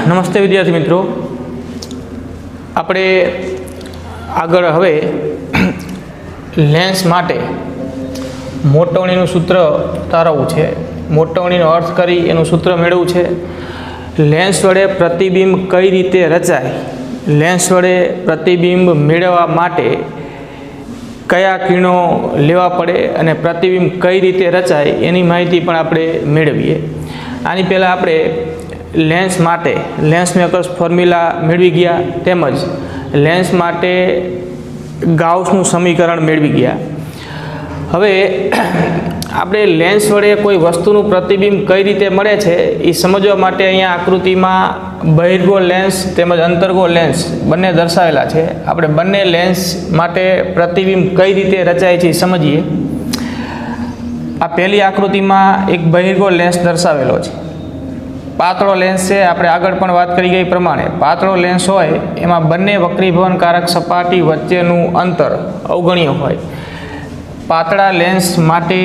નમસ્તે વિદ્યાર્થી મિત્રો, આપણે આગળ હવે લેન્સ માટે મોટવણીનું સૂત્ર તારવવું છે. મોટવણીનો અર્થ કરી એનું સૂત્ર મેળવવું છે. લેન્સ વડે પ્રતિબિંબ કઈ રીતે રચાય, લેન્સ વડે પ્રતિબિંબ મેળવવા માટે કયા કિરણો લેવા પડે અને પ્રતિબિંબ કઈ રીતે રચાય એની માહિતી પણ આપણે મેળવીએ. આની પહેલાં આપણે લેન્સ માટે લેન્સ મેકર્સ ફોર્મ્યુલા મેળવી ગયા, તેમજ લેન્સ માટે ગાઉસનું સમીકરણ મેળવી ગયા. હવે આપણે લેન્સ વડે કોઈ વસ્તુનું પ્રતિબિંબ કઈ રીતે મળે છે એ સમજવા માટે અહીંયા આકૃતિમાં બહિર્ગોળ લેન્સ તેમજ અંતર્ગોળ લેન્સ બંને દર્શાવેલા છે. આપણે બંને લેન્સ માટે પ્રતિબિંબ કઈ રીતે રચાય છે એ સમજીએ. આ પહેલી આકૃતિમાં એક બહિર્ગોળ લેન્સ દર્શાવેલો છે. પાતળો લેન્સ છે. આપણે આગળ પણ વાત કરી ગઈ પ્રમાણે પાતળો લેન્સ હોય એમાં બંને વક્રીભવનકારક સપાટી વચ્ચેનું અંતર અવગણ્ય હોય. પાતળા લેન્સ માટે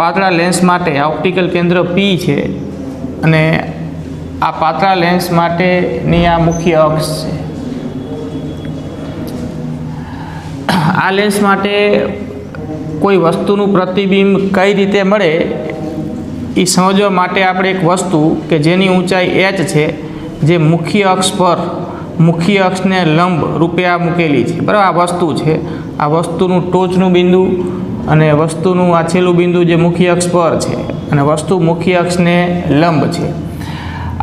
પાતળા લેન્સ માટે આ ઓપ્ટિકલ કેન્દ્ર P છે અને આ પાતળા લેન્સ માટેની આ મુખ્ય અક્ષ છે. આ લેન્સ માટે કોઈ વસ્તુનું પ્રતિબિંબ કઈ રીતે મળે એ સમજવા માટે આપણે એક વસ્તુ કે જેની ઊંચાઈ h છે, જે મુખ્ય અક્ષ પર મુખ્ય અક્ષને લંબ રૂપે આ મૂકેલી છે. બરાબર, આ વસ્તુ છે. આ વસ્તુનું ટોચનું બિંદુ અને વસ્તુનું આ છેલ્લું બિંદુ જે મુખ્ય અક્ષ પર છે અને વસ્તુ મુખ્ય અક્ષને લંબ છે.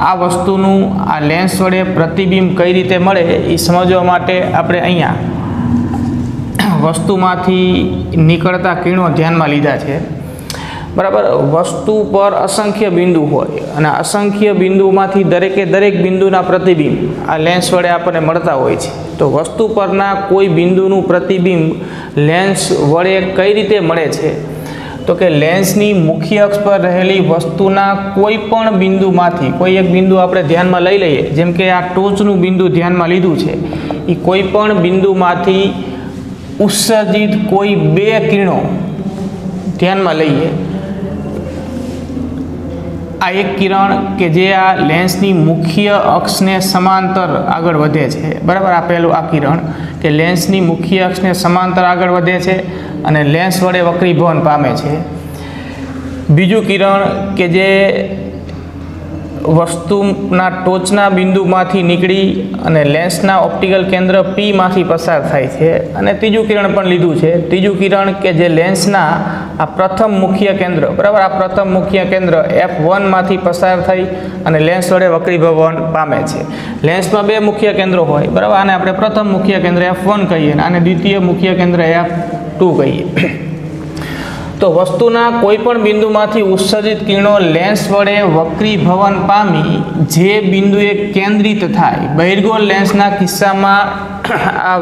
આ વસ્તુનું આ લેન્સ વડે પ્રતિબિંબ કઈ રીતે મળે એ સમજવા માટે આપણે અહીંયા વસ્તુમાંથી નીકળતા કિરણો ધ્યાનમાં લીધા છે. બરાબર, વસ્તુ પર અસંખ્ય બિંદુ હોય અને અસંખ્ય બિંદુમાંથી દરેક બિંદુના પ્રતિબિંબ આ લેન્સ વડે આપણને મળતા હોય છે. તો વસ્તુ પરના કોઈ બિંદુનું પ્રતિબિંબ લેન્સ વડે કઈ રીતે મળે છે તો કે લેન્સની મુખ્ય અક્ષ પર રહેલી વસ્તુના કોઈ પણ બિંદુમાંથી કોઈ એક બિંદુ આપણે ધ્યાનમાં લઈ લઈએ, જેમ કે આ ટોચનું બિંદુ ધ્યાનમાં લીધું છે, એ કોઈ પણ બિંદુમાંથી ઉત્સર્જિત કોઈ બે કિરણો ધ્યાનમાં લઈએ. આ એક કિરણ કે જે આ લેન્સની મુખ્ય અક્ષને સમાંતર આગળ વધે છે. બરાબર, આ પહેલું આ કિરણ કે લેન્સની મુખ્ય અક્ષને સમાંતર આગળ વધે છે અને લેન્સ વડે વક્રીભવન પામે છે. બીજું કિરણ કે જે વસ્તુના ટોચના બિંદુમાંથી નીકળી અને લેન્સના ઓપ્ટિકલ કેન્દ્ર P માંથી પસાર થાય છે. અને ત્રીજું કિરણ પણ લીધું છે. ત્રીજું કિરણ કે જે લેન્સના આ પ્રથમ મુખ્ય કેન્દ્ર, બરાબર, આ પ્રથમ મુખ્ય કેન્દ્ર F1 માંથી પસાર થઈ અને લેન્સ વડે વક્રીભવન પામે છે. લેન્સમાં બે મુખ્ય કેન્દ્રો હોય, બરાબર, આને આપણે પ્રથમ મુખ્ય કેન્દ્ર F1 કહીએ અને આને દ્વિતીય મુખ્ય કેન્દ્ર F2 કહીએ. તો વસ્તુના કોઈ પણ બિંદુમાંથી ઉત્સર્જિત કિરણો લેન્સ વડે વક્રીભવન પામી જે બિંદુએ કેન્દ્રિત થાય, બહિર્ગોળ લેન્સના કિસ્સામાં આ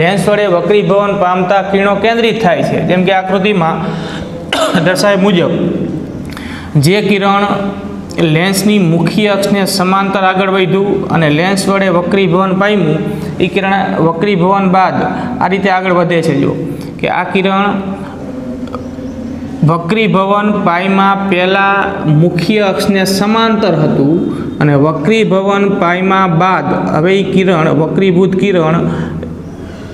લેન્સ વડે વક્રીભવન પામતા કિરણો કેન્દ્રિત થાય છે. જેમ કે આકૃતિમાં દર્શાવ્યા મુજબ જે કિરણ લેન્સની મુખ્ય અક્ષને સમાંતર આગળ વધ્યું અને લેન્સ વડે વક્રીભવન પામ્યું, એ કિરણ વક્રીભવન બાદ આ રીતે આગળ વધે છે. જો કે આ કિરણ વક્રીભવન પાયમાં પહેલાં મુખ્ય અક્ષને સમાંતર હતું અને વક્રીભવન પાયમાં બાદ હવે એ કિરણ વક્રીભૂત કિરણ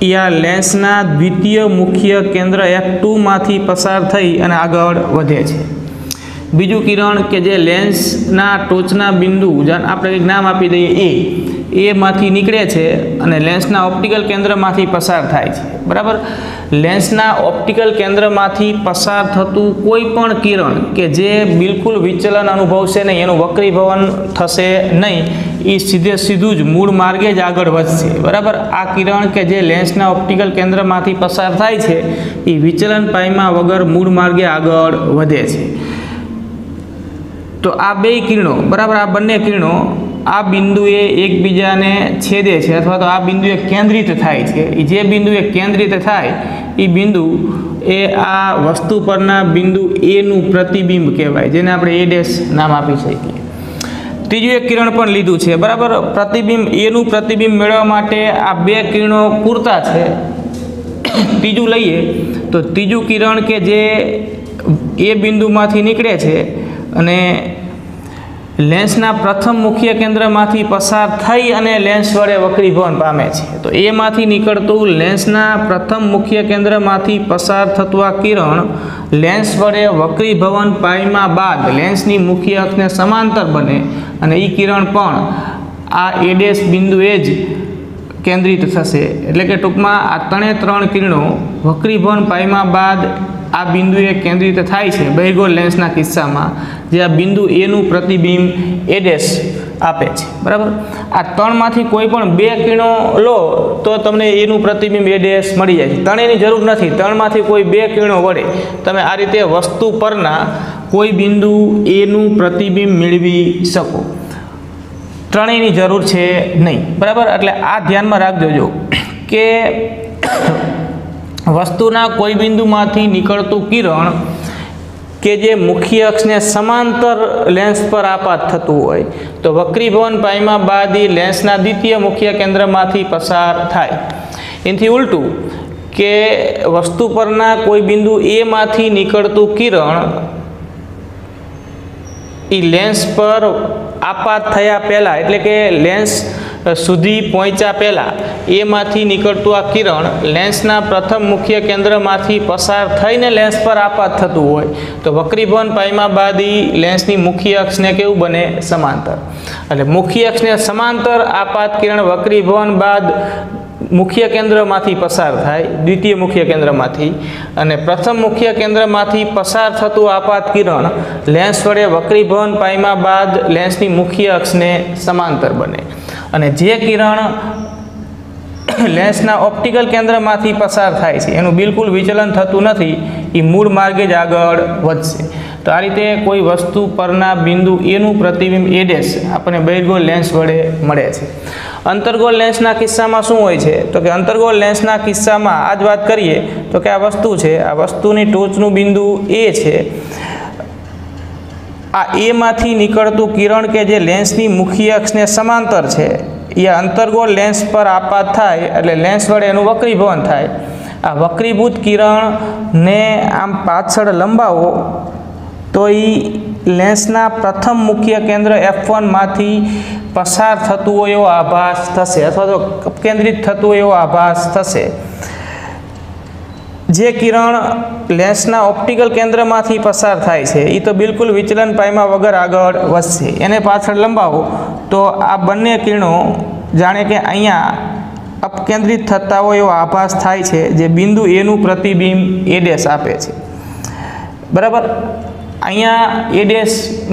આ લેન્સના દ્વિતીય મુખ્ય કેન્દ્ર F2 માંથી પસાર થઈ અને આગળ વધે છે. બીજું કિરણ કે જે લેન્સના ટોચના બિંદુ આપણે એક નામ આપી દઈએ એ માંથી નીકળે છે અને લેન્સના ઓપ્ટિકલ કેન્દ્રમાંથી પસાર થાય છે. બરાબર, લેન્સના ઓપ્ટિકલ કેન્દ્રમાંથી પસાર થતું કોઈ પણ કિરણ કે જે બિલકુલ વિચલન અનુભવશે નહીં, એનું વક્રીભવન થશે નહીં, એ સીધું જ મૂળ માર્ગે જ આગળ વધશે. બરાબર, આ કિરણ કે જે લેન્સના ઓપ્ટિકલ કેન્દ્રમાંથી પસાર થાય છે એ વિચલન પાયમાં વગર મૂળ માર્ગે આગળ વધે છે. તો આ બે કિરણો, બરાબર, આ બંને કિરણો આ બિંદુએ એકબીજાને છેદે છે અથવા તો આ બિંદુએ કેન્દ્રિત થાય છે. એ જે બિંદુએ કેન્દ્રિત થાય એ બિંદુ એ આ વસ્તુ પરના બિંદુ A નું પ્રતિબિંબ કહેવાય, જેને આપણે A' નામ આપી શકીએ. ત્રીજું એક કિરણ પણ લીધું છે. બરાબર, પ્રતિબિંબ A નું પ્રતિબિંબ મેળવવા માટે આ બે કિરણો પૂરતા છે. ત્રીજું લઈએ તો ત્રીજું કિરણ કે જે એ બિંદુમાંથી નીકળે છે અને લેન્સના પ્રથમ મુખ્ય કેન્દ્રમાંથી પસાર થઈ અને લેન્સ વડે વક્રીભવન પામે છે. તો એમાંથી નીકળતું લેન્સના પ્રથમ મુખ્ય કેન્દ્રમાંથી પસાર થતું આ કિરણ લેન્સ વડે વક્રીભવન પામ્યા બાદ લેન્સની મુખ્ય અક્ષને સમાંતર બને અને એ કિરણ પણ આ A' બિંદુએ જ કેન્દ્રિત થશે. એટલે કે ટૂંકમાં આ ત્રણ કિરણો વક્રીભવન પામ્યા બાદ આ બિંદુએ કેન્દ્રિત થાય છે બહિર્ગોળ લેન્સના કિસ્સામાં, જે આ બિંદુ એનું પ્રતિબિંબ A' આપે છે. બરાબર. આ ત્રણમાંથી કોઈ પણ બે કિરણો લો તો તમને એનું પ્રતિબિંબ A' મળી જાય છે. ત્રણેયની જરૂર નથી. ત્રણમાંથી કોઈ બે કિરણો વડે તમે આ રીતે વસ્તુ પરના કોઈ બિંદુ એનું પ્રતિબિંબ મેળવી શકો. ત્રણેયની જરૂર છે નહીં. બરાબર. એટલે આ ધ્યાનમાં રાખજો કે વસ્તુના કોઈ બિંદુમાંથી નીકળતું કિરણ કે જે મુખ્ય અક્ષને સમાંતર લેન્સ પર આપાત થતું હોય તો વક્રીભવન પામ્યા બાદ એ લેન્સના દ્વિતીય મુખ્ય કેન્દ્રમાંથી પસાર થાય. એનાથી ઉલટું કે વસ્તુ પરના કોઈ બિંદુ એમાંથી નીકળતું કિરણ એ લેન્સ પર આપાત થયા પહેલાં, એટલે કે લેન્સ સુધી પહોંચ્યા પહેલાં એમાંથી નીકળતું આ કિરણ લેન્સના પ્રથમ મુખ્ય કેન્દ્રમાંથી પસાર થઈને લેન્સ પર આપાત થતું હોય તો વક્રીભવન પામ્યા બાદ એ લેન્સની મુખ્ય અક્ષને કેવું બને? સમાંતર. એટલે મુખ્ય અક્ષને સમાંતર આપાત કિરણ વક્રીભવન બાદ મુખ્ય કેન્દ્રમાંથી પસાર થાય, દ્વિતીય મુખ્ય કેન્દ્રમાંથી, અને પ્રથમ મુખ્ય કેન્દ્રમાંથી પસાર થતું આપાત કિરણ લેન્સ વડે વક્રીભવન પામ્યા બાદ લેન્સની મુખ્ય અક્ષને સમાંતર બને. અને જે કિરણ લેન્સના ઓપ્ટિકલ કેન્દ્રમાંથી પસાર થાય છે એનું બિલકુલ વિચલન થતું નથી, એ મૂળ માર્ગે જ આગળ વધશે. તો આ રીતે કોઈ વસ્તુ પરના બિંદુ એનું પ્રતિબિંબ A' આપણને બહિર્ગોળ લેન્સ વડે મળે છે. અંતર્ગોળ લેન્સના કિસ્સામાં શું હોય છે? તો કે અંતર્ગોળ લેન્સના કિસ્સામાં આ જ વાત કરીએ તો કે આ વસ્તુ છે, આ વસ્તુની ટોચનું બિંદુ A છે. આ એમાંથી નીકળતું કિરણ કે જે લેન્સની મુખ્ય અક્ષને સમાંતર છે એ અંતર્ગોળ લેન્સ પર આપાત થાય એટલે લેન્સ વડે એનું વક્રીભવન થાય. આ વક્રીભૂત કિરણને આમ પાછળ લંબાવો તો એ લેન્સના પ્રથમ મુખ્ય કેન્દ્ર F1 માંથી પસાર થતું હોય એવો આભાસ થશે અથવા તો કેન્દ્રિત થતું હોય એવો આભાસ થશે. જે કિરણ લેન્સના ઓપ્ટિકલ કેન્દ્રમાંથી પસાર થાય છે એ તો બિલકુલ વિચલન પામ્યા વગર આગળ વધશે. એને પાછળ લંબાવો તો આ બંને કિરણો જાણે કે અહીંયા અપકેન્દ્રિત થતા હોય એવો આભાસ થાય છે, જે બિંદુ એનું પ્રતિબિંબ A' આપે છે. બરાબર. અહીંયા A'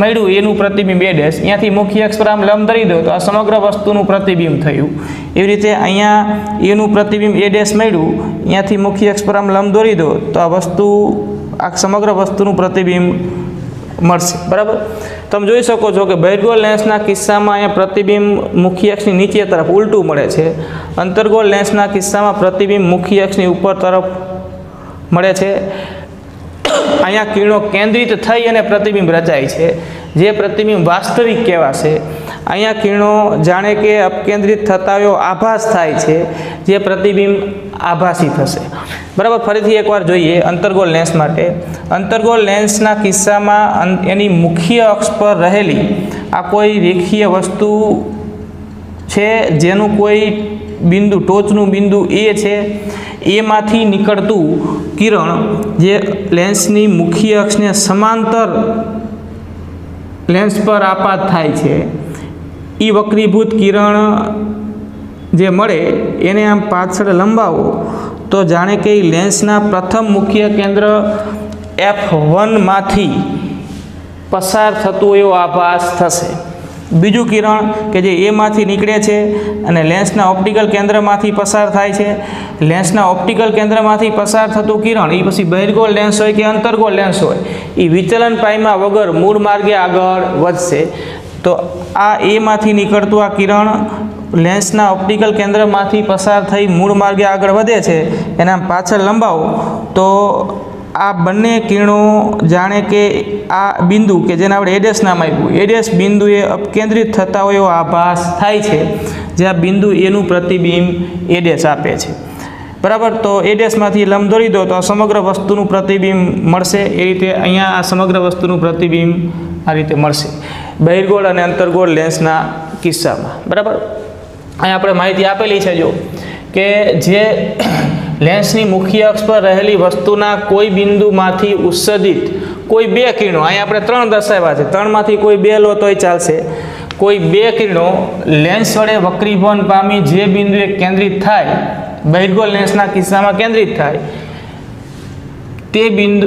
મળ્યું, એનું પ્રતિબિંબ A', અહીંયાથી મુખ્ય અક્ષ પર આમ લંબ ધરી દો તો આ સમગ્ર વસ્તુનું પ્રતિબિંબ થયું. એવી રીતે અહીંયા એનું પ્રતિબિંબ A' મળ્યું, અહીંયાથી મુખ્ય અક્ષ પર આમ લંબ દોરી દો તો આ સમગ્ર વસ્તુનું પ્રતિબિંબ મળશે. બરાબર. તમે જોઈ શકો છો કે બહિર્ગોળ લેન્સના કિસ્સામાં અહીંયા પ્રતિબિંબ મુખ્ય અક્ષની નીચે તરફ ઉલટું મળે છે. અંતર્ગોળ લેન્સના કિસ્સામાં પ્રતિબિંબ મુખ્ય અક્ષની ઉપર તરફ મળે છે. અહીંયા કિરણો કેન્દ્રિત થઈ અને પ્રતિબિંબ રચાય છે, જે પ્રતિબિંબ વાસ્તવિક કહેવાશે. અહીંયા કિરણો જાણે કે અપકેન્દ્રિત થતા એવો આભાસ થાય છે, જે પ્રતિબિંબ આભાસી થશે. બરાબર. ફરીથી એકવાર જોઈએ અંતર્ગોળ લેન્સ માટે. અંતર્ગોળ લેન્સના કિસ્સામાં એની મુખ્ય અક્ષ પર રહેલી આ કોઈ રેખીય વસ્તુ છે જેનું કોઈ બિંદુ ટોચનું બિંદુ A છે, એમાંથી નીકળતું કિરણ જે લેન્સની મુખ્ય અક્ષને સમાંતર લેન્સ પર આપાત થાય છે એ વક્રીભૂત કિરણ જે મળે એને આમ પાછળ લંબાવો તો જાણે કે લેન્સના પ્રથમ મુખ્ય કેન્દ્ર F1 માંથી પસાર થતું એવો આભાસ થશે. બીજું કિરણ કે જે એમાંથી નીકળે છે અને લેન્સના ઓપ્ટિકલ કેન્દ્રમાંથી પસાર થાય છે, લેન્સના ઓપ્ટિકલ કેન્દ્રમાંથી પસાર થતું કિરણ એ પછી બહિર્ગોળ લેન્સ હોય કે અંતર્ગોળ લેન્સ હોય એ વિચલન પામ્યા વગર મૂળ માર્ગે આગળ વધશે. તો આ એમાંથી નીકળતું આ કિરણ લેન્સના ઓપ્ટિકલ કેન્દ્રમાંથી પસાર થઈ મૂળ માર્ગે આગળ વધે છે, એના પાછળ લંબાવો તો આ બંને કિરણો જાણે કે આ બિંદુ કે જેને આપણે A' નામ આપ્યું, A' બિંદુએ અપકેન્દ્રિત થતા હોય એવો આભાસ થાય છે, જે આ બિંદુ એનું પ્રતિબિંબ A' આપે છે. બરાબર. તો A' માંથી લંબ દોરી દો તો આ સમગ્ર વસ્તુનું પ્રતિબિંબ મળશે. એ રીતે અહીંયા આ સમગ્ર વસ્તુનું પ્રતિબિંબ આ રીતે મળશે. બહિર્ગોળ અને અંતર્ગોળ લેન્સના કિસ્સામાં, બરાબર. અહીં આપણે માહિતી આપેલી છે જો કે જે લેન્સની મુખ્ય અક્ષ પર રહેલી વસ્તુના કોઈ બિંદુમાંથી ઉત્સર્જિત કોઈ બે કિરણો, અહીં આપણે 3 દર્શાવ્યા છે, 3માંથી કોઈ 2 લો તોય ચાલશે, કોઈ 2 કિરણો લેન્સ વડે વક્રીભવન પામી જે બિંદુએ કેન્દ્રિત થાય, બહિર્ગોળ લેન્સના કિસ્સામાં કેન્દ્રિત થાય તે બિંદુ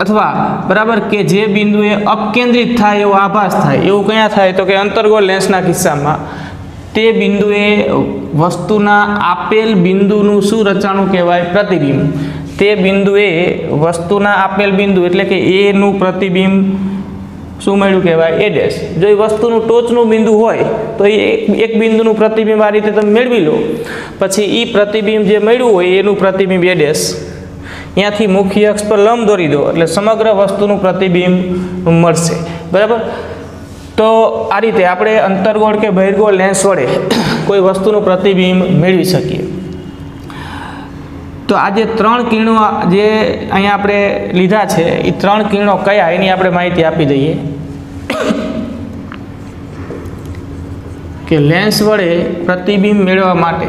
અથવા બરાબર કે જે બિંદુએ અપકેન્દ્રિત થાય એવો આભાસ થાય, એવું ક્યાં થાય તો કે અંતર્ગોળ લેન્સના કિસ્સામાં તે બિંદુએ વસ્તુના આપેલ બિંદુનું શું રચાણું કહેવાય? પ્રતિબિંબ. તે બિંદુએ વસ્તુના આપેલ બિંદુ એટલે કે એનું પ્રતિબિંબ શું મળ્યું કહેવાય? એ ડેશ. જો એ વસ્તુનું ટોચનું બિંદુ હોય તો એ એક બિંદુનું પ્રતિબિંબ આ રીતે તમે મેળવી લો, પછી એ પ્રતિબિંબ જે મળ્યું હોય એનું પ્રતિબિંબ એ ડેશ, ત્યાંથી મુખ્ય અક્ષ પર લંબ દોરી દો એટલે સમગ્ર વસ્તુનું પ્રતિબિંબ મળશે, બરાબર. તો આ રીતે આપણે અંતર્ગોળ કે બહિર્ગોળ લેન્સ વડે કોઈ વસ્તુનું પ્રતિબિંબ મેળવી શકીએ. તો આ જે 3 કિરણો જે અહીંયા આપણે લીધા છે એ 3 કિરણો કયા એની આપણે માહિતી આપી દઈએ કે લેન્સ વડે પ્રતિબિંબ મેળવવા માટે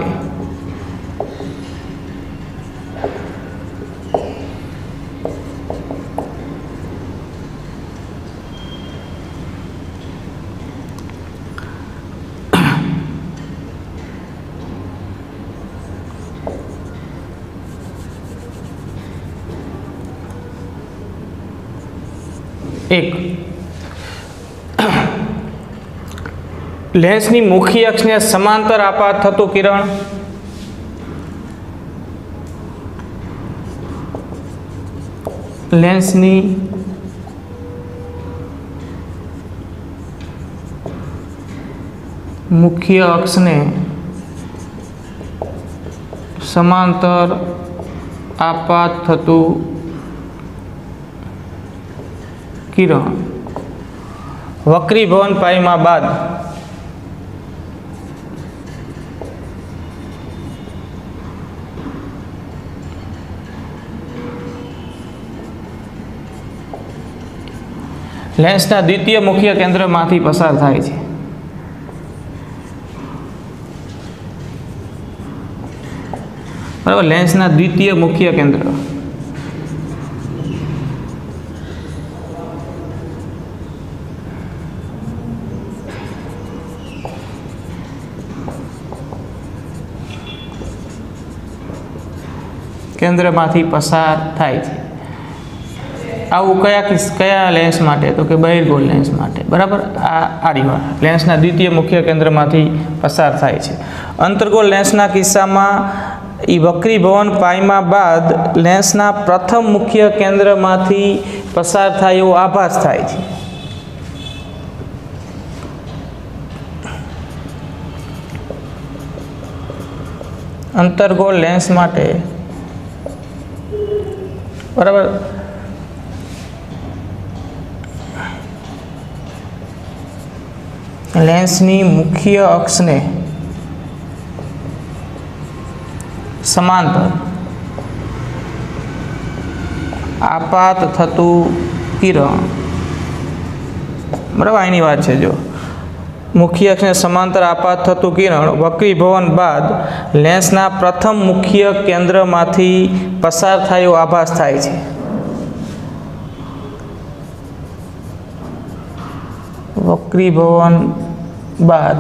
એક લેન્સની મુખ્ય અક્ષને સમાંતર આપાત થતું કિરણ, લેન્સની મુખ્ય અક્ષને સમાંતર આપાત થતું કિરણ વક્રીભવન પામ્યા બાદ લેન્સના દ્વિતીય મુખ્ય કેન્દ્રમાંથી પસાર થાય છે. બરાબર. લેન્સના દ્વિતીય મુખ્ય કેન્દ્ર કેન્દ્રમાંથી પસાર થાય છે. આવું કયા લેન્સ માટે તો કે બહિર્ગોળ લેન્સ માટે, બરાબર. આ રીવા લેન્સના દ્વિતીય મુખ્ય કેન્દ્રમાંથી પસાર થાય છે. અંતર્ગોળ લેન્સના કિસ્સામાં એ વક્રીભવન પામ્યા બાદ લેન્સના પ્રથમ મુખ્ય કેન્દ્રમાંથી પસાર થાય એવો આભાસ થાય છે. અંતર્ગોળ લેન્સ માટે, બરાબર, લેન્સની મુખ્ય અક્ષને સમાંતર આપાત થતું કિરણ, બરાબર. એની વાત છે જો મુખ્ય અક્ષને સમાંતર આપાત થતું કિરણ વક્રીભવન બાદ લેન્સના પ્રથમ મુખ્ય કેન્દ્રમાંથી પસાર થાય એવો આભાસ થાય છે. વક્રીભવન બાદ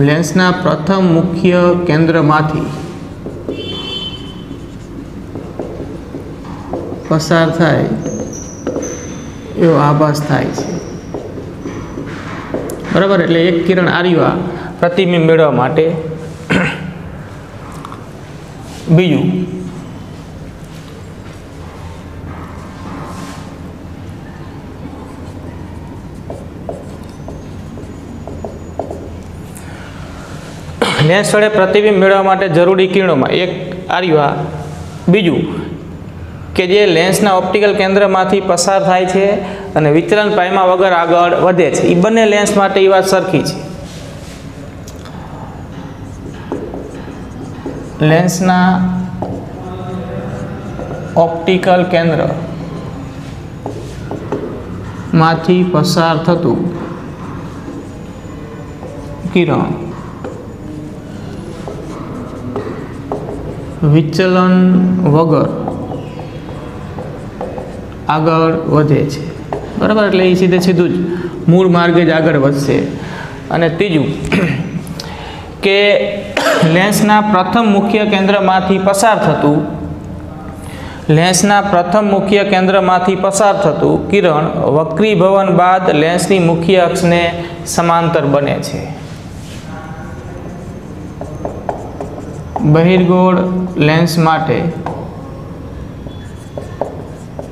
લેન્સના પ્રથમ મુખ્ય કેન્દ્રમાંથી પસાર થાય એવો આભાસ થાય છે, બરાબર. એટલે એક કિરણ આર્યા પ્રતિબિંબ મેળવવા માટે. બીજું લેન્સ વડે પ્રતિબિંબ મેળવવા માટે જરૂરી કિરણોમાં એક આર્યા, બીજું કે જે લેન્સના ઓપ્ટિકલ કેન્દ્રમાંથી પસાર થાય છે અને વિચલન પામ્યા વગર આગળ વધે છે. એ બંને લેન્સ માટે એ વાત સરખી છે. લેન્સના ઓપ્ટિકલ કેન્દ્ર માંથી પસાર થતું કિરણ વિચલન વગર આગળ વધે છે, બરાબર. એટલે એ સીધે સીધું જ મૂળ માર્ગે જ આગળ વધશે. અને ત્રીજું કે લેન્સના પ્રથમ મુખ્ય કેન્દ્રમાંથી પસાર થતું કિરણ વક્રીભવન બાદ લેન્સની મુખ્ય અક્ષને સમાંતર બને છે. બહિર્ગોળ લેન્સ માટે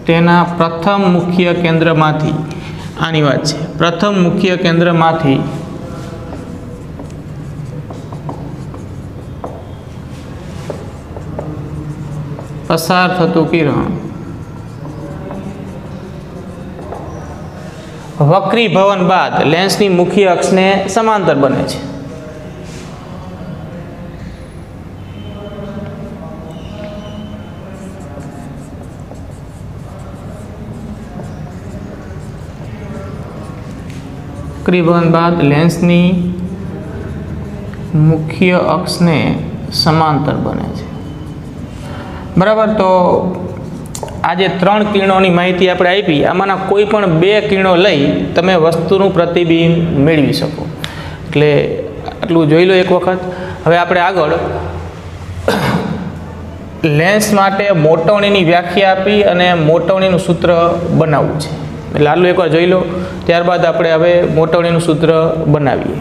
તેના પ્રથમ મુખ્ય કેન્દ્રમાંથી, આની વાત છે, પ્રથમ મુખ્ય કેન્દ્રમાંથી પસાર થતું કિરણ વક્રીભવન બાદ લેન્સની મુખ્ય અક્ષને સમાંતર બને છે. વક્રીભવન બાદ લેન્સની મુખ્ય અક્ષને સમાંતર બને છે, બરાબર. તો આજે 3 કિરણોની માહિતી આપણે આપી. આમાંના કોઈ પણ 2 કિરણો લઈ તમે વસ્તુનું પ્રતિબિંબ મેળવી શકો. એટલે આટલું જોઈ લો એક વખત. હવે આપણે આગળ લેન્સ માટે મોટવણીની વ્યાખ્યા આપી અને મોટવણીનું સૂત્ર બનાવવું છે. એટલે આટલું એકવાર જોઈ લો, ત્યારબાદ આપણે હવે મોટવણીનું સૂત્ર બનાવીએ.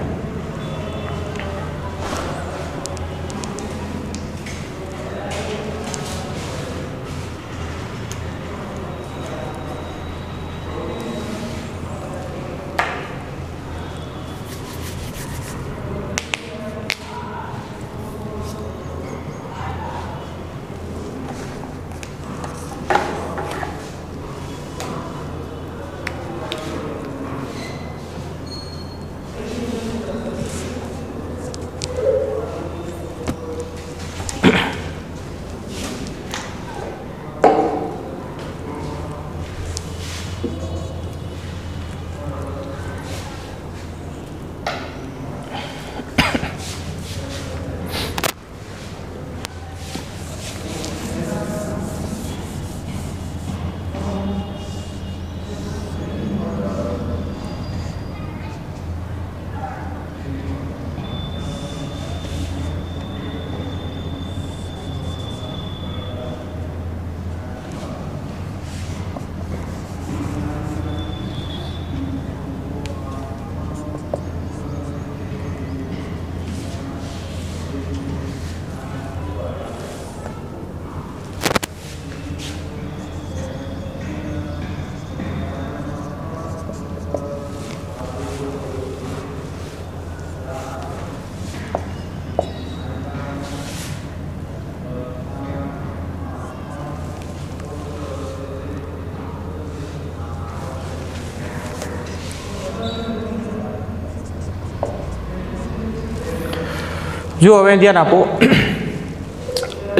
જો હવે ધ્યાન આપો,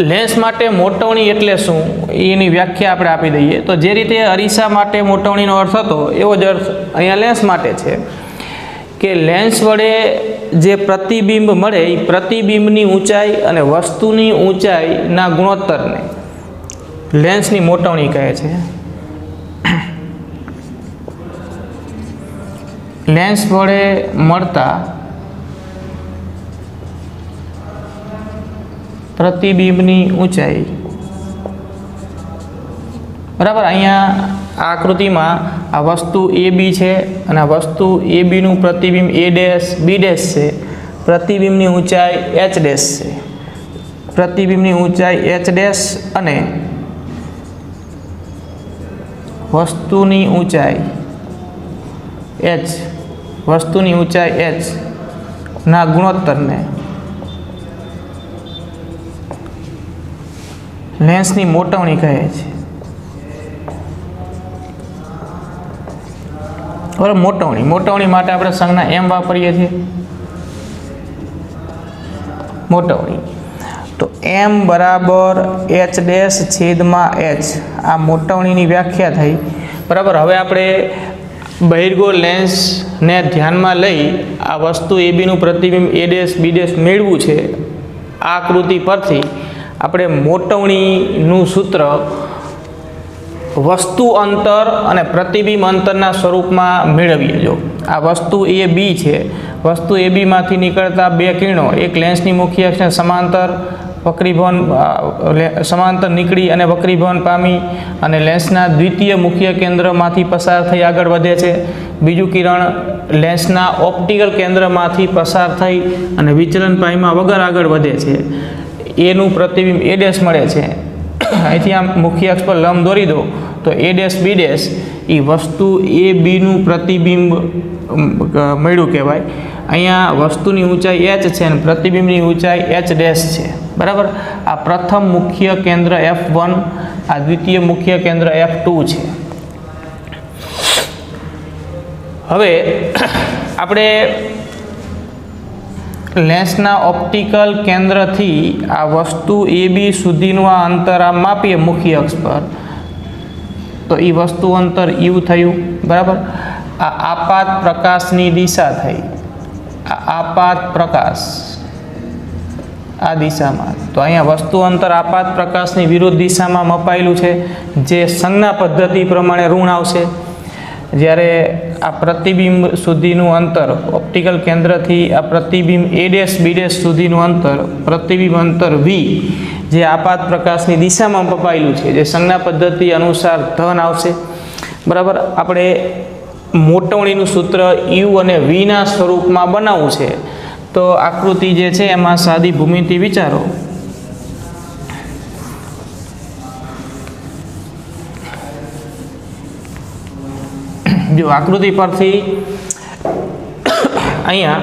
લેન્સ માટે મોટવણી એટલે શું એની વ્યાખ્યા આપણે આપી દઈએ. તો જે રીતે અરીસા માટે મોટવણીનો અર્થ હતો એવો જ અર્થ અહીંયા લેન્સ માટે છે કે લેન્સ વડે જે પ્રતિબિંબ મળે એ પ્રતિબિંબની ઊંચાઈ અને વસ્તુની ઊંચાઈના ગુણોત્તરને લેન્સની મોટવણી કહે છે. લેન્સ વડે મળતા પ્રતિબિંબની ઊંચાઈ, બરાબર. અહીંયા આ આકૃતિમાં આ વસ્તુ AB છે અને આ વસ્તુ ABનું પ્રતિબિંબ A ડેશ B ડેશ છે. પ્રતિબિંબની ઊંચાઈ H ડેશ છે. પ્રતિબિંબની ઊંચાઈ H ડેશ અને વસ્તુની ઊંચાઈ H, વસ્તુની ઊંચાઈ H ના ગુણોત્તરને લેન્સની મોટવણી કહે છે. બરાબર. મોટવણી માટે આપણે સંજ્ઞા M વાપરીએ છીએ. મોટવણી તો m બરાબર h ડેશ છેદમાં h આ મોટવણીની વ્યાખ્યા થઈ બરાબર। હવે આપણે બહિર્ગોળ લેન્સને ધ્યાનમાં લઈ આ વસ્તુ એબીનું પ્રતિબિંબ એ ડેશ બી ડેશ મેળવું છે। આ આકૃતિ પરથી આપણે મોટવણીનું સૂત્ર વસ્તુ અંતર અને પ્રતિબિંબ અંતરના સ્વરૂપમાં મેળવીએ। જો આ વસ્તુ એ બી છે, વસ્તુ એ બીમાંથી નીકળતા બે કિરણો એક લેન્સની મુખ્ય અક્ષને સમાંતર વક્રીભવન સમાંતર નીકળી અને વક્રીભવન પામી અને લેન્સના દ્વિતીય મુખ્ય કેન્દ્રમાંથી પસાર થઈ આગળ વધે છે। બીજું કિરણ લેન્સના ઓપ્ટિકલ કેન્દ્રમાંથી પસાર થઈ અને વિચલન પાઈમાં વગર આગળ વધે છે। એનું પ્રતિબિંબ એ ડેશ મળે છે। અહીંથી આમ મુખ્ય અક્ષ પર લંબ દોરી દો તો એ ડેશ બી ડેશ એ વસ્તુ એ બીનું પ્રતિબિંબ મળ્યું કહેવાય। અહીંયા વસ્તુની ઊંચાઈ h છે અને પ્રતિબિંબની ઊંચાઈ h ડેશ છે બરાબર। આ પ્રથમ મુખ્ય કેન્દ્ર F1, આ દ્વિતીય મુખ્ય કેન્દ્ર F2 છે। હવે આપણે લેન્સના ઓપ્ટિકલ કેન્દ્રથી આ વસ્તુ એ બી સુધીનું આ અંતર આ માપીએ મુખ્ય અક્ષ પર તો એ વસ્તુ અંતર યુ થયું બરાબર। આ આપાત પ્રકાશની દિશા થઈ, આ આપાત પ્રકાશ આ દિશામાં, તો અહીંયા વસ્તુ અંતર આપાત પ્રકાશની વિરુદ્ધ દિશામાં મપાયેલું છે જે સંજ્ઞા પદ્ધતિ પ્રમાણે ઋણ આવશે। જ્યારે આ પ્રતિબિંબ સુધીનું અંતર ઓપ્ટિકલ કેન્દ્રથી આ પ્રતિબિંબ એ ડેશ બી ડેશ સુધીનું અંતર પ્રતિબિંબ અંતર વી જે આપાત પ્રકાશની દિશામાં મપાયેલું છે જે સંજ્ઞા પદ્ધતિ અનુસાર ધન આવશે બરાબર। આપણે મોટવણીનું સૂત્ર યુ અને વીના સ્વરૂપમાં બનાવવું છે તો આકૃતિ જે છે એમાં સાદી ભૂમિતિ વિચારો। જો આકૃતિ પરથી અહીંયા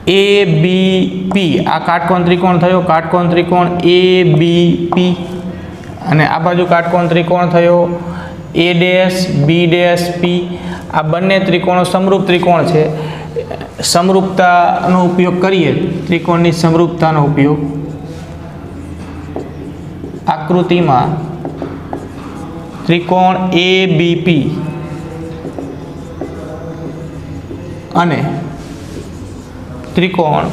એ બી પી આ કાટકોણ ત્રિકોણ થયો, કાટકોણ ત્રિકોણ એ બી પી અને આ બાજુ કાટકોણ ત્રિકોણ થયો એ ડેશ બી ડેશ પી। આ બંને ત્રિકોણો સમરૂપ ત્રિકોણ છે। સમરૂપતાનો ઉપયોગ કરીએ, ત્રિકોણની સમરૂપતાનો ઉપયોગ આકૃતિમાં ત્રિકોણ એ બી પી અને ત્રિકોણ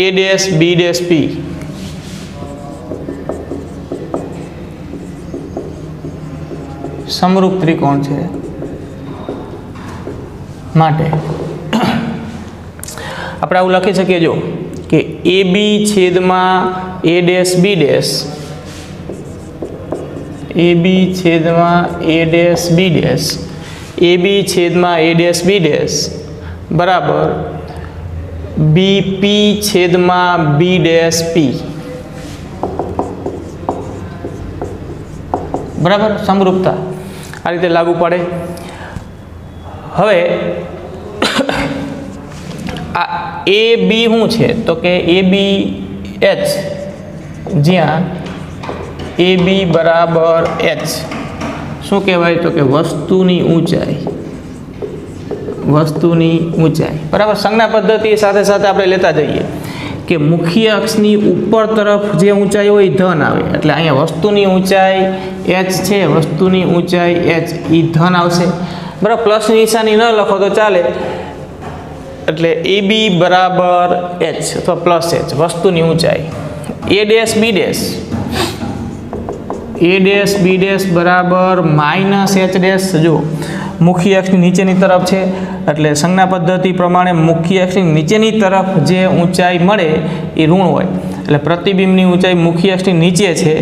એ ડેશ બી ડેશ પી સમરૂપ ત્રિકોણ છે માટે આપણે આવું લખી શકીએ જો કે એ બી છેદમાં એ ડેશ બી ડેશ, એ બી છેદમાં એ ડેશ બી ડેશ, એ બી છેદમાં એ ડેશ બી ડેશ બરાબર બી પી છેદમાં બી ડેશ પી બરાબર। સમરૂપતા આ રીતે લાગુ પડે। હવે આ એ બી શું છે તો કે એ બી એચ, જ્યાં એ બી બરાબર એચ શું કહેવાય તો કે વસ્તુની ઊંચાઈ, વસ્તુની ઊંચાઈ બરાબર। સંજ્ઞા પદ્ધતિ સાથે સાથે આપણે લેતા જઈએ કે મુખ્ય અક્ષની ઉપર તરફ જે ઊંચાઈ હોય એ ધન આવે એટલે અહીંયા વસ્તુની ઊંચાઈ h છે, વસ્તુની ઊંચાઈ h એ ધન આવશે બરાબર। પ્લસની નિશાની ન લખો તો ચાલે એટલે એ બી બરાબર h અથવા પ્લસ h વસ્તુની ઊંચાઈ। A dash B dash, A dash B dash બરાબર માઇનસ h ડેશ। જો મુખ્ય અક્ષની નીચેની તરફ છે એટલે સંજ્ઞા પદ્ધતિ પ્રમાણે મુખ્ય અક્ષની નીચેની તરફ જે ઊંચાઈ મળે એ ઋણ હોય એટલે પ્રતિબિંબની ઊંચાઈ મુખ્ય અક્ષની નીચે છે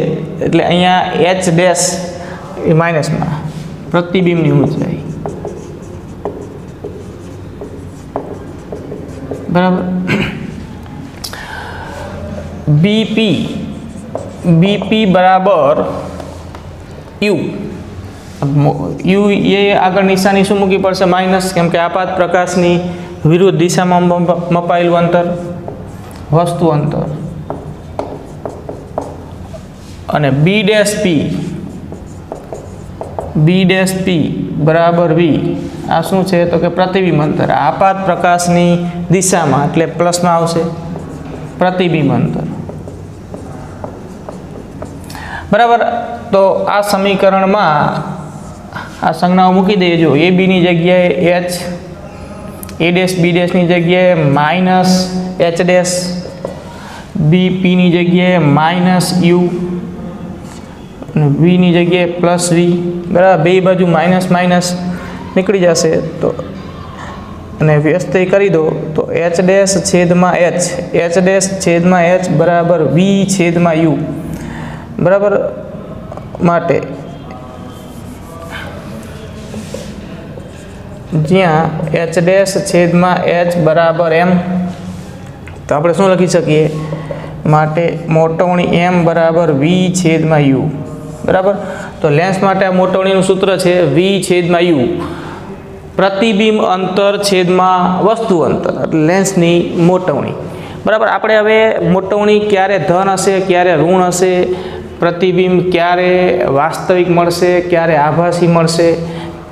એટલે અહીંયા h ડેશ એ માઇનસમાં પ્રતિબિંબની ઊંચાઈ બરાબર। બીપી, બીપી બરાબર યુ, યુ એ આગળ નિશાની શું મૂકવી પડશે માઇનસ, કેમ કે આપાત પ્રકાશની વિરુદ્ધ દિશામાં મપાયેલું અંતર વસ્તુ અંતર અને બી ડેશ પી, બી ડેશ પી બરાબર વી આ શું છે તો કે પ્રતિબિંબ અંતર આપાત પ્રકાશની દિશામાં એટલે પ્લસમાં આવશે પ્રતિબિંબ અંતર. બરાબર. તો આ સમીકરણમાં આ સંજ્ઞાઓ મૂકી દઈએ. જો એ બીની જગ્યાએ એચ, એ ડેશ બી ડેશની જગ્યાએ માઇનસ એચ ડેશ, બી પીની જગ્યાએ માઇનસ યુ અને વીની જગ્યાએ પ્લસ વી. બરાબર. બે બાજુ માઇનસ માઇનસ નીકળી જશે તો અને વ્યસ્ત કરી દો તો એચ ડેશ છેદમાં એચ, એચ ડેશ છેદમાં એચ બરાબર વી છેદમાં યુ. બરાબર. માટે જ્યાં એચ ડેશ છેદમાં એચ બરાબર એમ, તો આપણે શું લખી શકીએ? માટે મોટવણી એમ બરાબર વી છેદમાં યુ. બરાબર. તો લેન્સ માટે આ મોટવણીનું સૂત્ર છે વી છેદમાં યુ, પ્રતિબિંબ અંતર છેદમાં વસ્તુ અંતર, એટલે લેન્સની મોટવણી. બરાબર. આપણે હવે મોટવણી ક્યારે ધન હશે, ક્યારે ઋણ હશે, પ્રતિબિંબ ક્યારે વાસ્તવિક મળશે, ક્યારે આભાસી મળશે,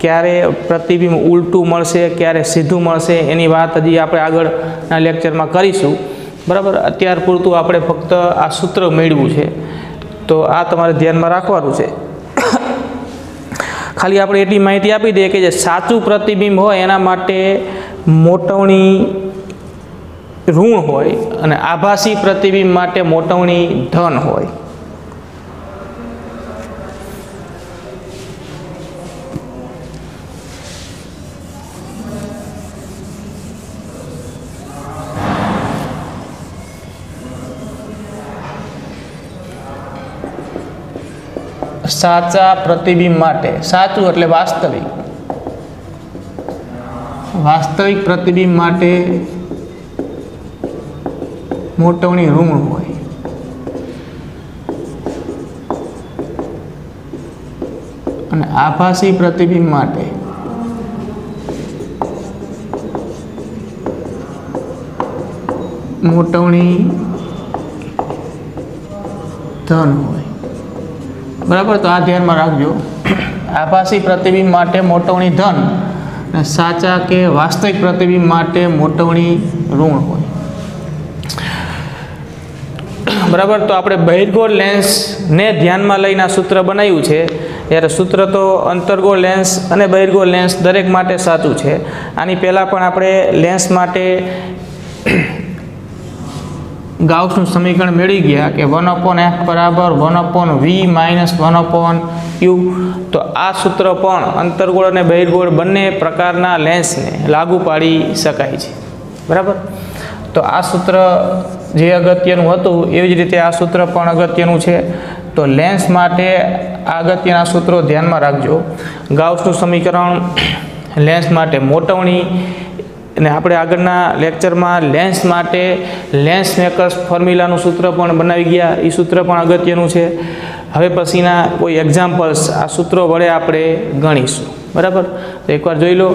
ક્યારે પ્રતિબિંબ ઉલટું મળશે, ક્યારે સીધું મળશે, એની વાત હજી આપણે આગળના લેક્ચરમાં કરીશું. બરાબર. અત્યાર પૂરતું આપણે ફક્ત આ સૂત્ર મેળવ્યું છે, તો આ તમારે ધ્યાનમાં રાખવાનું છે. ખાલી આપણે એટલી માહિતી આપી દઈએ કે જે સાચું પ્રતિબિંબ હોય એના માટે મોટવણી ઋણ હોય અને આભાસી પ્રતિબિંબ માટે મોટવણી ધન હોય. સાચા પ્રતિબિંબ માટે, સાચું એટલે વાસ્તવિક, વાસ્તવિક પ્રતિબિંબ માટે મોટવણી ઋણ હોય. અને આભાસી પ્રતિબિંબ માટે મોટવણી ધન હોય. બરાબર. તો આ ધ્યાનમાં રાખજો. આભાસી પ્રતિબિંબ માટે મોટવણી ધન અને સાચા કે વાસ્તવિક પ્રતિબિંબ માટે મોટવણી ઋણ હોય. બરાબર. તો આપણે બહિર્ગોળ લેન્સને ધ્યાનમાં લઈને આ સૂત્ર બનાવ્યું છે. ત્યારે સૂત્ર તો અંતર્ગોળ લેન્સ અને બહિર્ગોળ લેન્સ દરેક માટે સાચું છે. આની પહેલાં પણ આપણે લેન્સ માટે ગાઉસનું સમીકરણ મેળવી ગયા કે 1/f બરાબર 1/v માઇનસ 1/u. તો આ સૂત્ર પણ અંતર્ગોળ અને બહિર્ગોળ બંને પ્રકારના લેન્સને લાગુ પાડી શકાય છે. બરાબર. તો આ સૂત્ર જે અગત્યનું હતું એવી જ રીતે આ સૂત્ર પણ અગત્યનું છે. તો લેન્સ માટે આ અગત્યના સૂત્રો ધ્યાનમાં રાખજો. ગાઉસનું સમીકરણ, લેન્સ માટે મોટવણી, અને આપણે આગળના લેક્ચરમાં લેન્સ માટે લેન્સ મેકર્સ ફોર્મ્યુલાનું સૂત્ર પણ બનાવી ગયા. એ સૂત્ર પણ અગત્યનું છે. હવે પછીના કોઈ એક્ઝામ્પલ્સ આ સૂત્રો વડે આપણે ગણીશું. બરાબર. તો એકવાર જોઈ લો.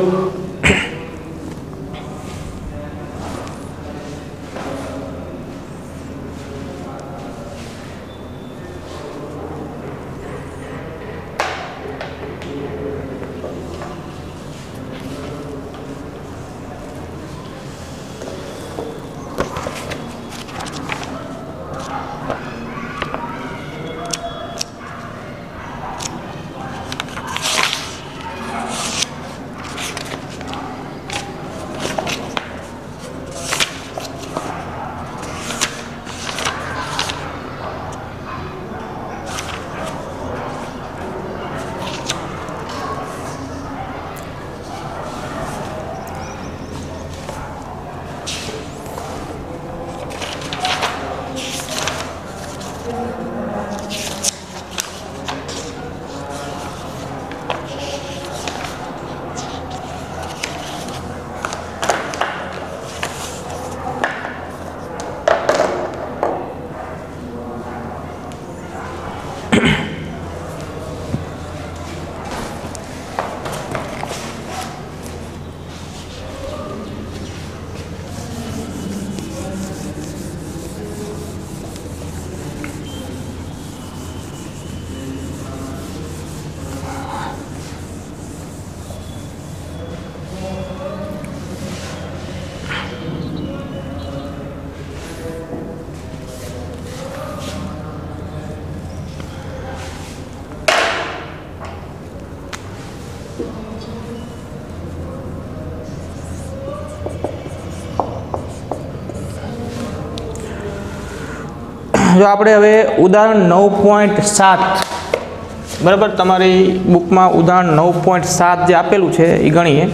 જો આપણે હવે ઉદાહરણ 9.7 બરાબર તમારી બુકમાં ઉદાહરણ 9.7 જે આપેલું છે એ ગણીએ.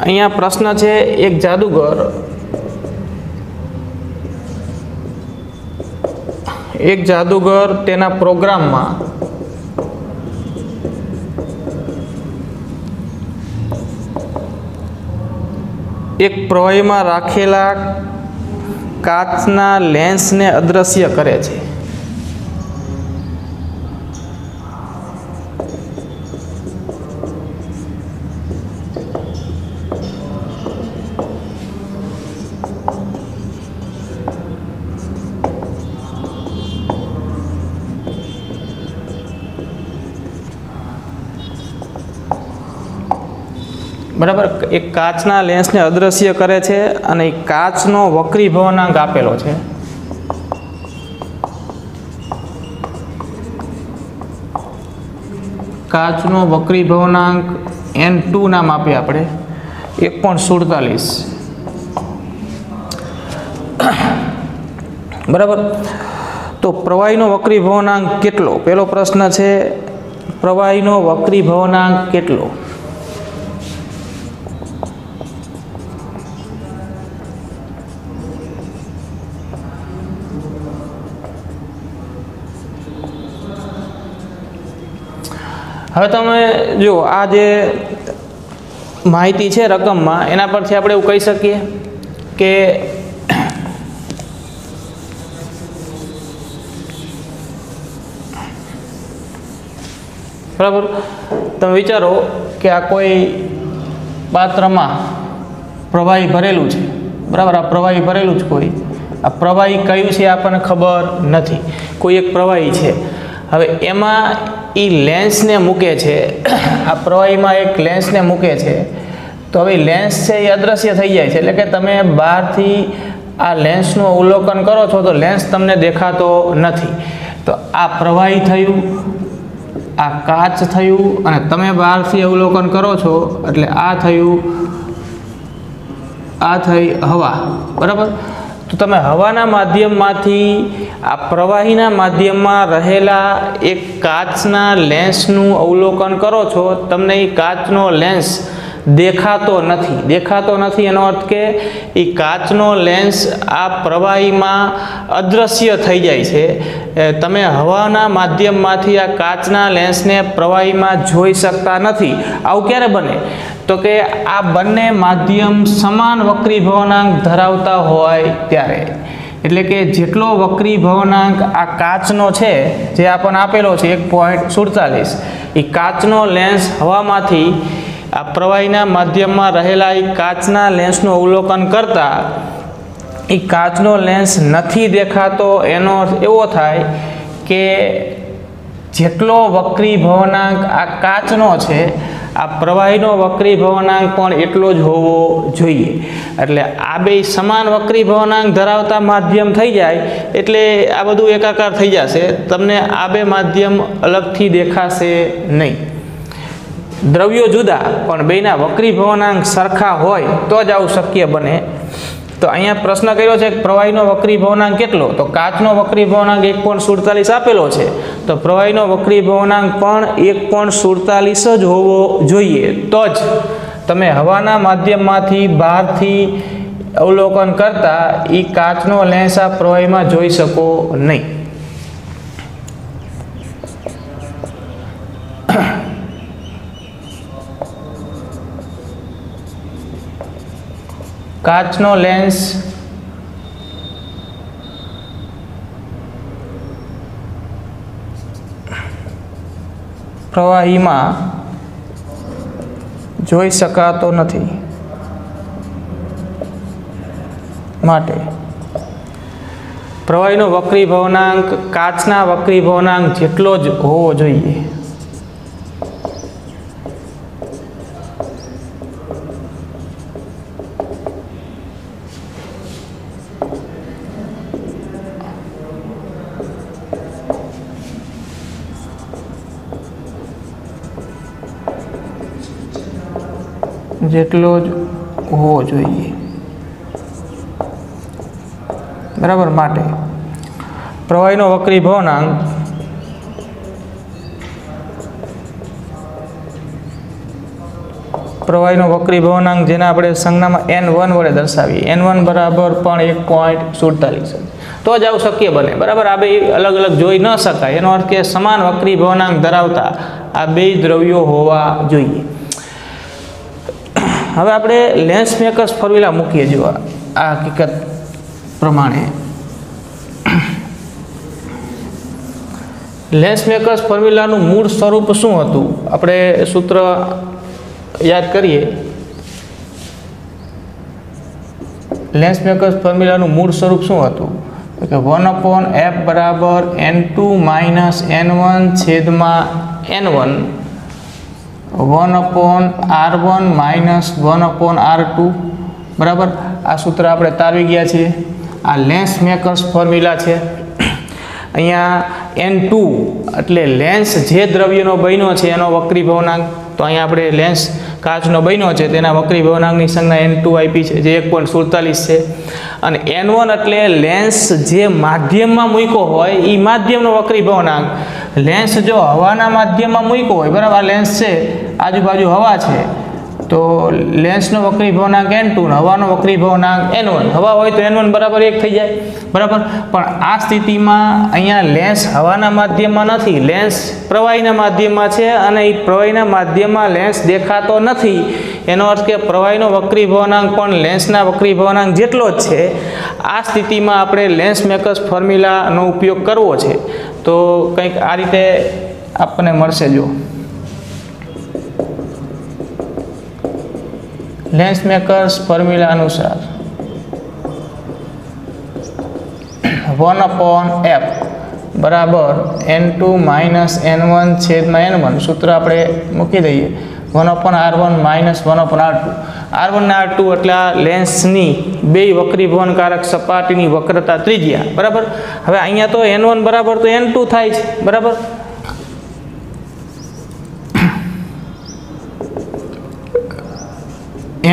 અહીંયા પ્રશ્ન છે, એક જાદુગર તેના પ્રોગ્રામમાં એક પ્રવાહીમાં રાખેલા કાચના લેન્સને અદૃશ્ય કરે છે. બરાબર, એક કાચના લેન્સને અદૃશ્ય કરે છે અને એ કાચનો વક્રીભવનાંક આપેલો છે. કાચનો વક્રીભવનાંક N2 નામ આપીએ આપણે 1.47. બરાબર, તો પ્રવાહીનો વક્રીભવનાંક કેટલો? પહેલો પ્રશ્ન છે, પ્રવાહીનો વક્રીભવનાંક કેટલો? હવે તમે જો આ જે માહિતી છે રકમમાં, એના પરથી આપણે એવું કહી શકીએ કે બરાબર, તમે વિચારો કે આ કોઈ પાત્રમાં પ્રવાહી ભરેલું છે. બરાબર, આ પ્રવાહી ભરેલું છે. કોઈ આ પ્રવાહી કયું છે આપણને ખબર નથી. કોઈ એક પ્રવાહી છે. હવે એમાં એ લેન્સને મૂકે છે, આ પ્રવાહીમાં એક લેન્સને મૂકે છે. તો હવે લેન્સ છે એ અદૃશ્ય થઈ જાય છે, એટલે કે તમે બહારથી આ લેન્સનું અવલોકન કરો છો તો લેન્સ તમને દેખાતો નથી. તો આ પ્રવાહી થયું, આ કાચ થયું, અને તમે બહારથી અવલોકન કરો છો એટલે આ થયું, આ થઈ હવા. બરાબર, તો તમે હવાના માધ્યમમાંથી આ પ્રવાહીના માધ્યમમાં રહેલા એક કાચના લેન્સનું અવલોકન કરો છો. તમને એ કાચનો લેન્સ દેખાતો નથી. એનો અર્થ કે એ કાચનો લેન્સ આ પ્રવાહીમાં અદૃશ્ય થઈ જાય છે. તમે હવાના માધ્યમમાંથી આ કાચના લેન્સને પ્રવાહીમાં જોઈ શકતા નથી. આવું ક્યારે બને? તો કે આ બંને માધ્યમ સમાન વક્રીભવનાંક ધરાવતા હોય ત્યારે. એટલે કે જેટલો વક્રીભવનાંક આ કાચનો છે, જે આપણને આપેલો છે 1.47, એ કાચનો લેન્સ હવામાંથી આ પ્રવાહીના માધ્યમમાં રહેલા એ કાચના લેન્સનું અવલોકન કરતા એ કાચનો લેન્સ નથી દેખાતો. એનો અર્થ એવો થાય કે જેટલો વક્રીભવનાંક આ કાચનો છે, આ પ્રવાહીનો વક્રીભવનાંક પણ એટલો જ હોવો જોઈએ. એટલે આ બે સમાન વક્રીભવનાંક ધરાવતા માધ્યમ થઈ જાય એટલે આ બધું એકાકાર થઈ જશે. તમને આ બે માધ્યમ અલગથી દેખાશે નહીં. દ્રવ્યો જુદા પણ બેના વક્રીભવનાંક સરખા હોય તો જ આવું શક્ય બને. તો અહીંયા પ્રશ્ન કર્યો છે કે પ્રવાહીનો વક્રીભવનાંક કેટલો? તો કાચનો વક્રીભવનાંક 1.47 આપેલો છે, તો પ્રવાહીનો વક્રીભવનાંક પણ 1.47 જ હોવો જોઈએ. તો જ તમે હવાના માધ્યમમાંથી બહારથી અવલોકન કરતા એ કાચનો લેન્સ આ પ્રવાહીમાં જોઈ શકો નહીં. કાચનો લેન્સ પ્રવાહીમાં જોઈ શકાતો નથી. માટે પ્રવાહીનો વક્રીભવનાંક કાચના વક્રીભવનાંક જેટલો જ હોવો જોઈએ. જેટલો જ હોવો જોઈએ. બરાબર, માટે પ્રવાહીનો વક્રીભવનાંક જેને આપણે સંજ્ઞામાં n1 વડે દર્શાવીએ, n1 બરાબર પણ 1.47 તો જ આવું શક્ય બને, બરાબર. આ બે અલગ અલગ જોઈ ન શકાય, એનો અર્થ કે સમાન વક્રીભવનાંક ધરાવતા આ બે દ્રવ્યો હોવા જોઈએ. હવે આપણે લેન્સ મેકર્સ ફોર્મ્યુલા મૂકીએ. જો આ હકીકત પ્રમાણે લેન્સ મેકર્સ ફોર્મ્યુલાનું મૂળ સ્વરૂપ શું હતું? આપણે સૂત્ર યાદ કરીએ. લેન્સ મેકર્સ ફોર્મ્યુલાનું મૂળ સ્વરૂપ શું હતું? કે 1/f બરાબર n2 માઇનસ n1 છેદમાં n1 1/r1 માઇનસ 1/r2 બરાબર. આ સૂત્ર આપણે તારવી ગયા છીએ. આ લેન્સ મેકર્સ ફોર્મ્યુલા છે. અહીંયા n2 એટલે લેન્સ જે દ્રવ્યનો બન્યો છે એનો વક્રીભવનાંક. તો અહીંયા આપણે લેન્સ કાચનો બન્યો છે તેના વક્રીભવનાંકની સંજ્ઞા n2 આપી છે, જે 1.47 છે. અને n1 એટલે લેન્સ જે માધ્યમમાં મૂક્યો હોય એ માધ્યમનો વક્રીભવનાંક. લેન્સ જો હવાના માધ્યમમાં મૂક્યો હોય, બરાબર, આ લેન્સ છે, આજુબાજુ હવા છે, તો લેન્સનો વક્રીભવનાંક n2 ને હવાનો વક્રીભવનાંક n1. હવા હોય તો n1 બરાબર 1 થઈ જાય, બરાબર. પણ આ સ્થિતિમાં અહીંયા લેન્સ હવાના માધ્યમમાં નથી, લેન્સ પ્રવાહીના માધ્યમમાં છે, અને એ પ્રવાહીના માધ્યમમાં લેન્સ દેખાતો નથી. એનો અર્થ કે પ્રવાહીનો વક્રીભવનાંક પણ લેન્સના વક્રીભવનાંક જેટલો જ છે. આ સ્થિતિમાં આપણે લેન્સ મેકર્સ ફોર્મ્યુલાનો ઉપયોગ કરવો છે. તો કંઈક આ રીતે આપણને મળશે. જો લેન્સ મેકર્સ ફોર્મ્યુલા અનુસાર 1/f બરાબર n2 માઇનસ n1 છેદમાં n1 સૂત્ર આપણે મૂકી દઈએ. 1/r1 minus 1/r2. r1 ને r2 એટલે આ લેન્સની બે વક્રીભવનકારક સપાટીની વક્રતા ત્રિજ્યા, બરાબર. હવે અહીંયા તો n1 બરાબર તો n2 થાય છે, બરાબર.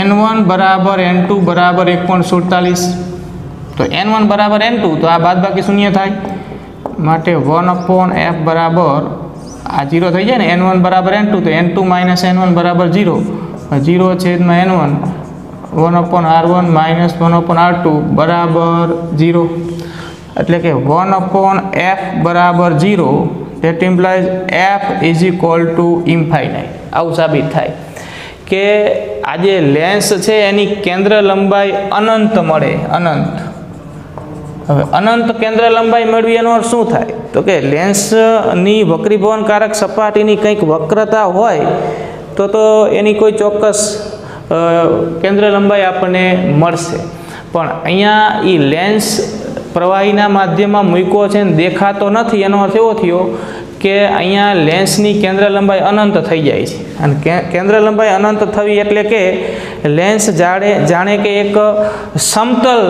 n1 બરાબર n2 બરાબર 1.47. તો n1 બરાબર n2 તો આ બાદબાકી શૂન્ય થાય, માટે 1/f બરાબર આ 0 થઈ જાય ને. n1 બરાબર n2 તો n2 માઇનસ n1 બરાબર 0. 0 છેદમાં n1 1/r1 માઇનસ 1/r2 બરાબર 0. એટલે કે 1/f બરાબર 0. That implies f is equal to infinite. આવું સાબિત થાય કે આ જે લેન્સ છે એની કેન્દ્ર લંબાઈ અનંત મળે, અનંત. હવે અનંત કેન્દ્ર લંબાઈ મેળવી એનો અર્થ શું થાય? તો કે લેન્સની વક્રીભવનકારક સપાટીની કંઈક વક્રતા હોય તો એની કોઈ ચોક્કસ કેન્દ્ર લંબાઈ આપણને મળશે. પણ અહીંયા એ લેન્સ પ્રવાહીના માધ્યમમાં મૂક્યો છે ને દેખાતો નથી. એનો અર્થ એવો થયો કે અહીંયા લેન્સની કેન્દ્ર લંબાઈ અનંત થઈ જાય છે. અને કેન્દ્ર લંબાઈ અનંત થવી એટલે કે લેન્સ જાણે કે એક સમતલ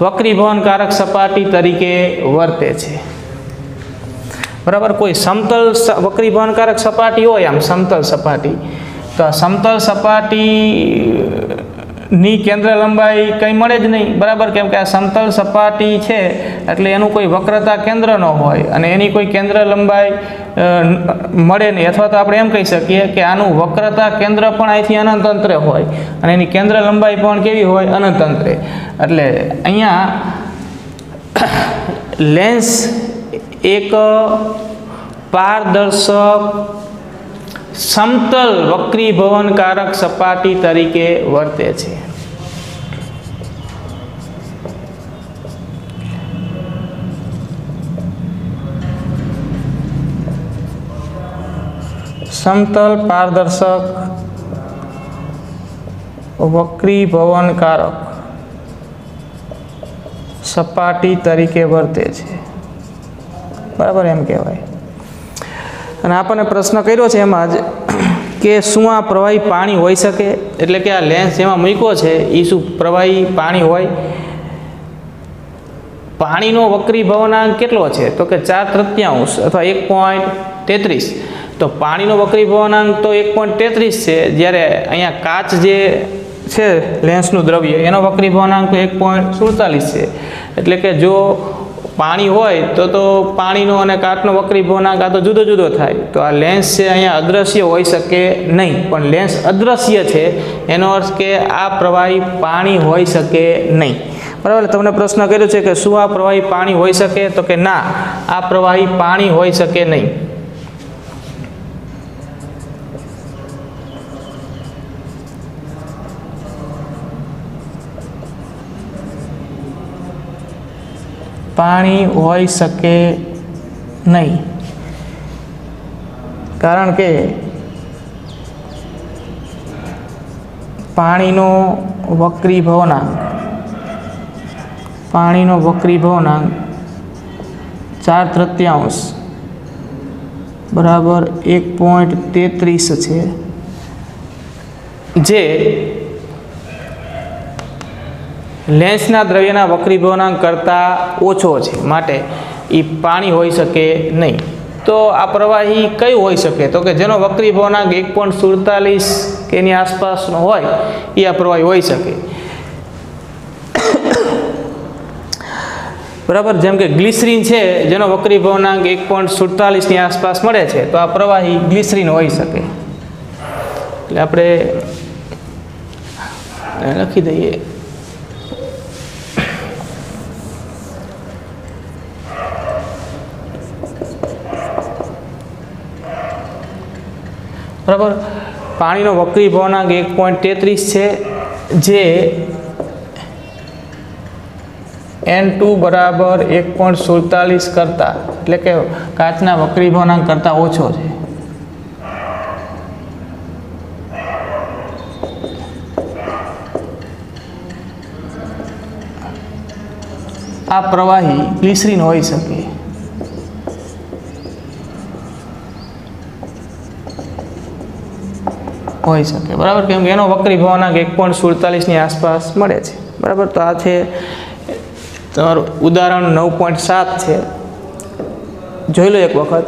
વક્રીભવનકારક સપાટી તરીકે વર્તે છે, બરાબર. કોઈ સમતલ વક્રીભવનકારક સપાટી હોય, આમ સમતલ સપાટી, તો આ સમતલ સપાટીની કેન્દ્ર લંબાઈ કંઈ મળે જ નહીં, બરાબર. કેમ કે આ સમતલ સપાટી છે એટલે એનું કોઈ વક્રતા કેન્દ્ર ન હોય અને એની કોઈ કેન્દ્ર લંબાઈ મળે નહીં. અથવા તો આપણે એમ કહી શકીએ કે આનું વક્રતા કેન્દ્ર પણ અહીંથી અનંત અંતરે હોય અને એની કેન્દ્ર લંબાઈ પણ કેવી હોય? અનંત અંતરે. એટલે અહીંયા લેન્સ એક પારદર્શક સમતલ વક્રીભવનકારક સપાટી તરીકે વર્તે છે. સમતલ પારદર્શક વક્રીભવનકારક સપાટી તરીકે વર્તે છે, બરાબર, એમ કહેવાય. અને આપણને પ્રશ્ન કર્યો છે એમાં જ કે શું આ પ્રવાહી પાણી હોઈ શકે? એટલે કે આ લેન્સ જેમાં મૂક્યો છે એ શું પ્રવાહી પાણી હોય? પાણીનો વક્રીભવનાંક કેટલો છે? તો કે 4/3 અથવા 1.33. તો પાણીનો વક્રીભવનાંક તો 1.33 છે, જ્યારે અહીંયા કાચ જે છે લેન્સનું દ્રવ્ય એનો વક્રીભવનાંક તો 1.47 છે. એટલે કે જો पाणी होय तो पाणीनो अने काचनो वक्री भवनांक आ तो जुदो जुदो थाय। तो आ लेंस छे अहींया अदृश्य होई शके नहीं, पण लेंस अदृश्य छे एनो अर्थ के आ प्रवाही पाणी होई शके नहीं। बराबर, तमने प्रश्न कर्यो छे के शुं आ प्रवाही पाणी होई शके, तो के ना, आ प्रवाही पाणी होई शके नहीं। पाणी होई शके नहीं, कारण के पाणीनो वक्री भवनांक 4/3 बराबर 1.33 छे, जे लेंसना द्रव्यना वक्री भवनांक करता ओछो छे, माटे ई पाणी होई शके नहीं। तो आ प्रवाही कई होई शके, तो के जेनो वक्री भवनांक 1.47 के नी आसपास नो होय ई आ प्रवाही होई शके। बराबर, जेम के ग्लिसरीन छे जेनो वक्री भवनांक 1.47 ની આસપાસ મળે છે, તો આ પ્રવાહી ગ્લિસરીન હોઈ શકે। એટલે આપણે લખી દઈએ बराबर। पाणीनो वक्री भवनांक 1.33 છે, જે N2 बराबर 1.47 करता, એટલે કે કાચના વક્રી ભવનાંક કરતા ઓછો છે। આ પ્રવાહી ગ્લિસરીન હોઈ શકે। बराबर, केम के एनो वक्री भवनांक 1.47 ની आसपास મળે છે। बराबर, तो आ छे तमारुं उदाहरण 9.7 छे, જોઈ લો એક વખત।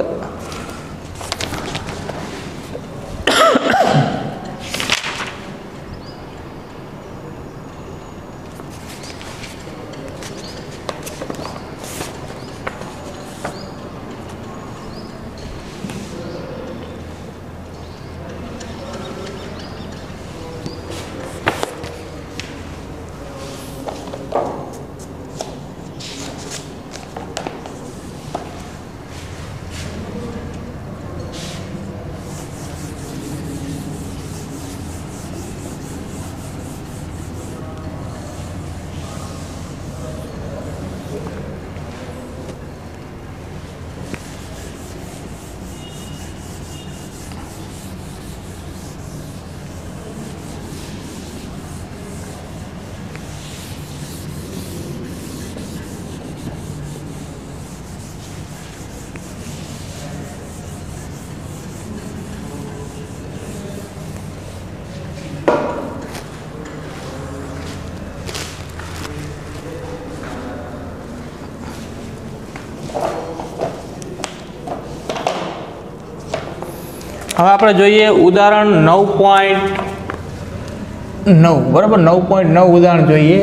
હવે આપણે જોઈએ ઉદાહરણ 9.9 બરાબર 9.9 ઉદાહરણ જોઈએ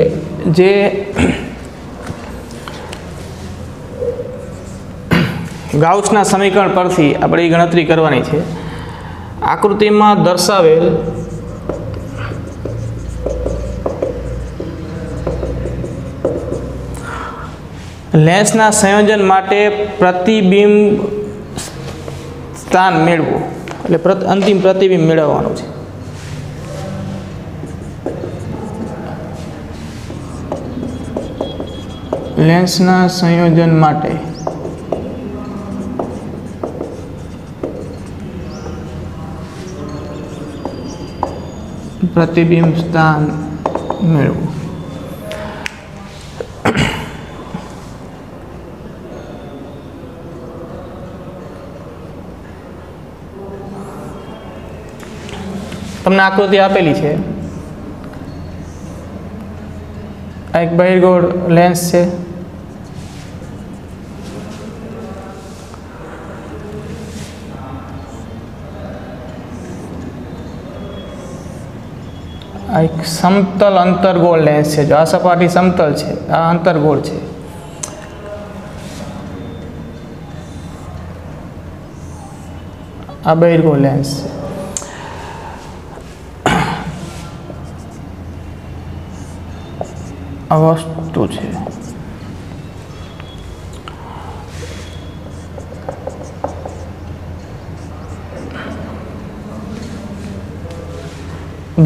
જે ગાઉસના સમીકરણ પરથી આપણે ગણતરી કરવાની છે। આકૃતિમાં દર્શાવેલ લેન્સના સંયોજન માટે પ્રતિબિંબ સ્થાન મેળવો, એટલે અંતિમ પ્રતિબિંબ મેળવવાનું છે। લેન્સના સંયોજન માટે પ્રતિબિંબ સ્થાન મેળવો। તમને આકૃતિ આપેલી છે। આ એક બહિર્ગોળ લેન્સ છે। આ એક સમતલ અંતર્ગોળ લેન્સ છે। જો આ સપાટી સમતલ છે, આ અંતર્ગોળ છે। આ બહિર્ગોળ લેન્સ આ વસ્તુ છે.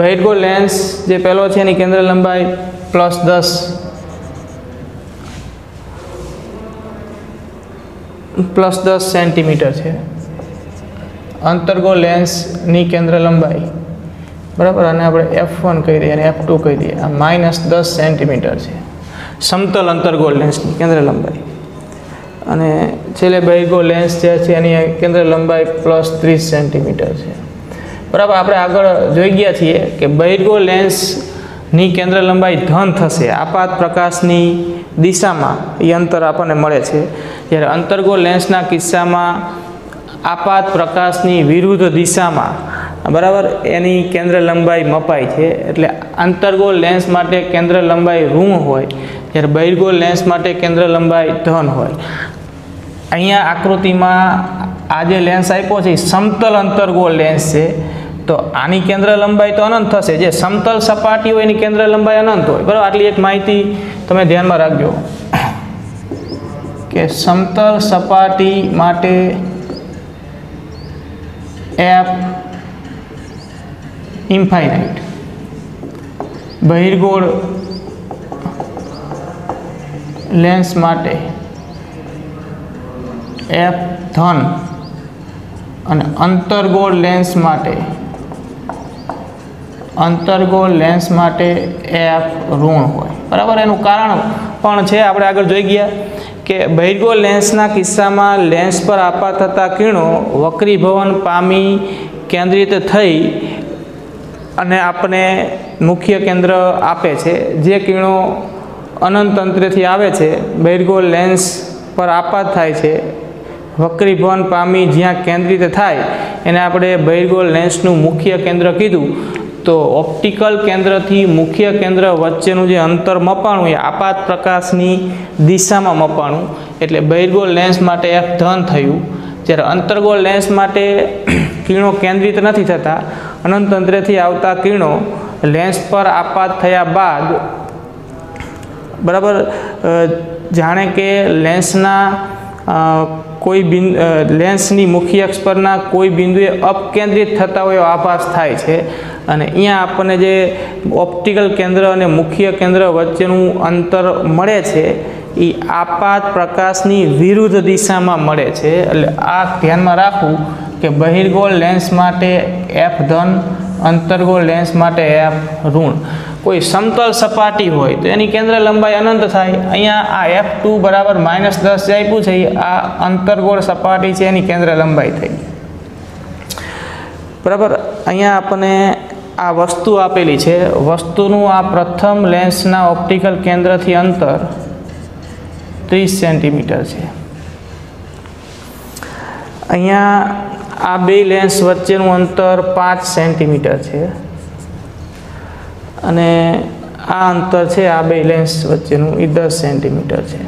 બહિર્ગોળ લેન્સ જે પહેલો છે એની કેન્દ્ર લંબાઈ +10 સેન્ટીમીટર છે. અંતર્ગોળ લેન્સની કેન્દ્ર લંબાઈ બરાબર, અને આપણે F1 કહી દઈએ અને F2 કહી દઈએ, આ -10 સેન્ટીમીટર છે સમતલ અંતર્ગોળ લેન્સની કેન્દ્ર લંબાઈ. અને છેલ્લે બહિર્ગોળ લેન્સ જે છે એની કેન્દ્ર લંબાઈ +30 સેન્ટીમીટર છે. બરાબર, આપણે આગળ જોઈ ગયા છીએ કે બહિર્ગોળ લેન્સની કેન્દ્ર લંબાઈ ધન થશે આપાત પ્રકાશની દિશામાં, એ અંતર આપણને મળે છે. જ્યારે અંતર્ગોળ લેન્સના કિસ્સામાં આપાત પ્રકાશની વિરુદ્ધ દિશામાં બરાબર એની કેન્દ્ર લંબાઈ મપાય છે. એટલે અંતર્ગોળ લેન્સ માટે કેન્દ્ર લંબાઈ ઋણ હોય, જ્યારે બહિર્ગોળ લેન્સ માટે કેન્દ્ર લંબાઈ ધન હોય. અહીંયા આકૃતિમાં આ જે લેન્સ આપ્યો છે એ સમતલ અંતર્ગોળ લેન્સ છે, તો આની કેન્દ્ર લંબાઈ તો અનંત થશે. જે સમતલ સપાટી હોય એની કેન્દ્ર લંબાઈ અનંત હોય. બરાબર, આટલી એક માહિતી તમે ધ્યાનમાં રાખજો કે સમતલ સપાટી માટે F ઇન્ફાઇનાઇટ, બહિર્ગોળ લેન્સ માટે F ધન અને અંતર્ગોળ લેન્સ માટે F ઋણ હોય. બરાબર, એનું કારણ પણ છે આપણે આગળ જોઈ ગયા કે બહિર્ગોળ લેન્સના કિસ્સામાં લેન્સ પર આપાત થતા કિરણો વક્રીભવન પામી કેન્દ્રિત થઈ અને આપણે મુખ્ય કેન્દ્ર આપે છે. જે કિરણો અનંત અંતરેથી આવે છે, બહિર્ગોળ લેન્સ પર આપાત થાય છે, વક્રીભવન પામી જ્યાં કેન્દ્રિત થાય એને આપણે બહિર્ગોળ લેન્સનું મુખ્ય કેન્દ્ર કીધું. તો ઓપ્ટિકલ કેન્દ્રથી મુખ્ય કેન્દ્ર વચ્ચેનું જે અંતર મપાણું એ આપાત પ્રકાશની દિશામાં મપાણું, એટલે બહિર્ગોળ લેન્સ માટે F ધન થયું. જ્યારે અંતર્ગોળ લેન્સ માટે કિરણો કેન્દ્રિત નથી થતા, અનંત અંતરેથી આવતા કિરણો લેન્સ પર આપાત થયા બાદ બરાબર જાણે કે લેન્સના લેન્સની મુખ્ય અક્ષ પરના કોઈ બિંદુએ અપકેન્દ્રિત થતા હોય એવો આભાસ થાય છે. અને અહીંયા આપણને જે ઓપ્ટિકલ કેન્દ્ર અને મુખ્ય કેન્દ્ર વચ્ચેનું અંતર મળે છે એ આપાત પ્રકાશની વિરુદ્ધ દિશામાં મળે છે. એટલે આ ધ્યાનમાં રાખવું કે બહિર્ગોળ લેન્સ માટે F ધન, અંતર્ગોળ લેન્સ માટે F ઋણ. કોઈ સમતલ સપાટી હોય તો એની કેન્દ્ર લંબાઈ અનંત થાય. અહીંયા આ F2 બરાબર -10 જે આપ્યું છે આ અંતર્ગોળ સપાટી છે એની કેન્દ્ર લંબાઈ થઈ. બરાબર, અહીંયા આપણને આ વસ્તુ આપેલી છે. વસ્તુનું આ પ્રથમ લેન્સના ઓપ્ટિકલ કેન્દ્રથી અંતર 30 સેન્ટીમીટર છે. અહીંયા આ બે લેન્સ વચ્ચેનું અંતર 5 સેન્ટીમીટર છે અને આ અંતર છે આ બે લેન્સ વચ્ચેનું એ 10 સેન્ટીમીટર છે.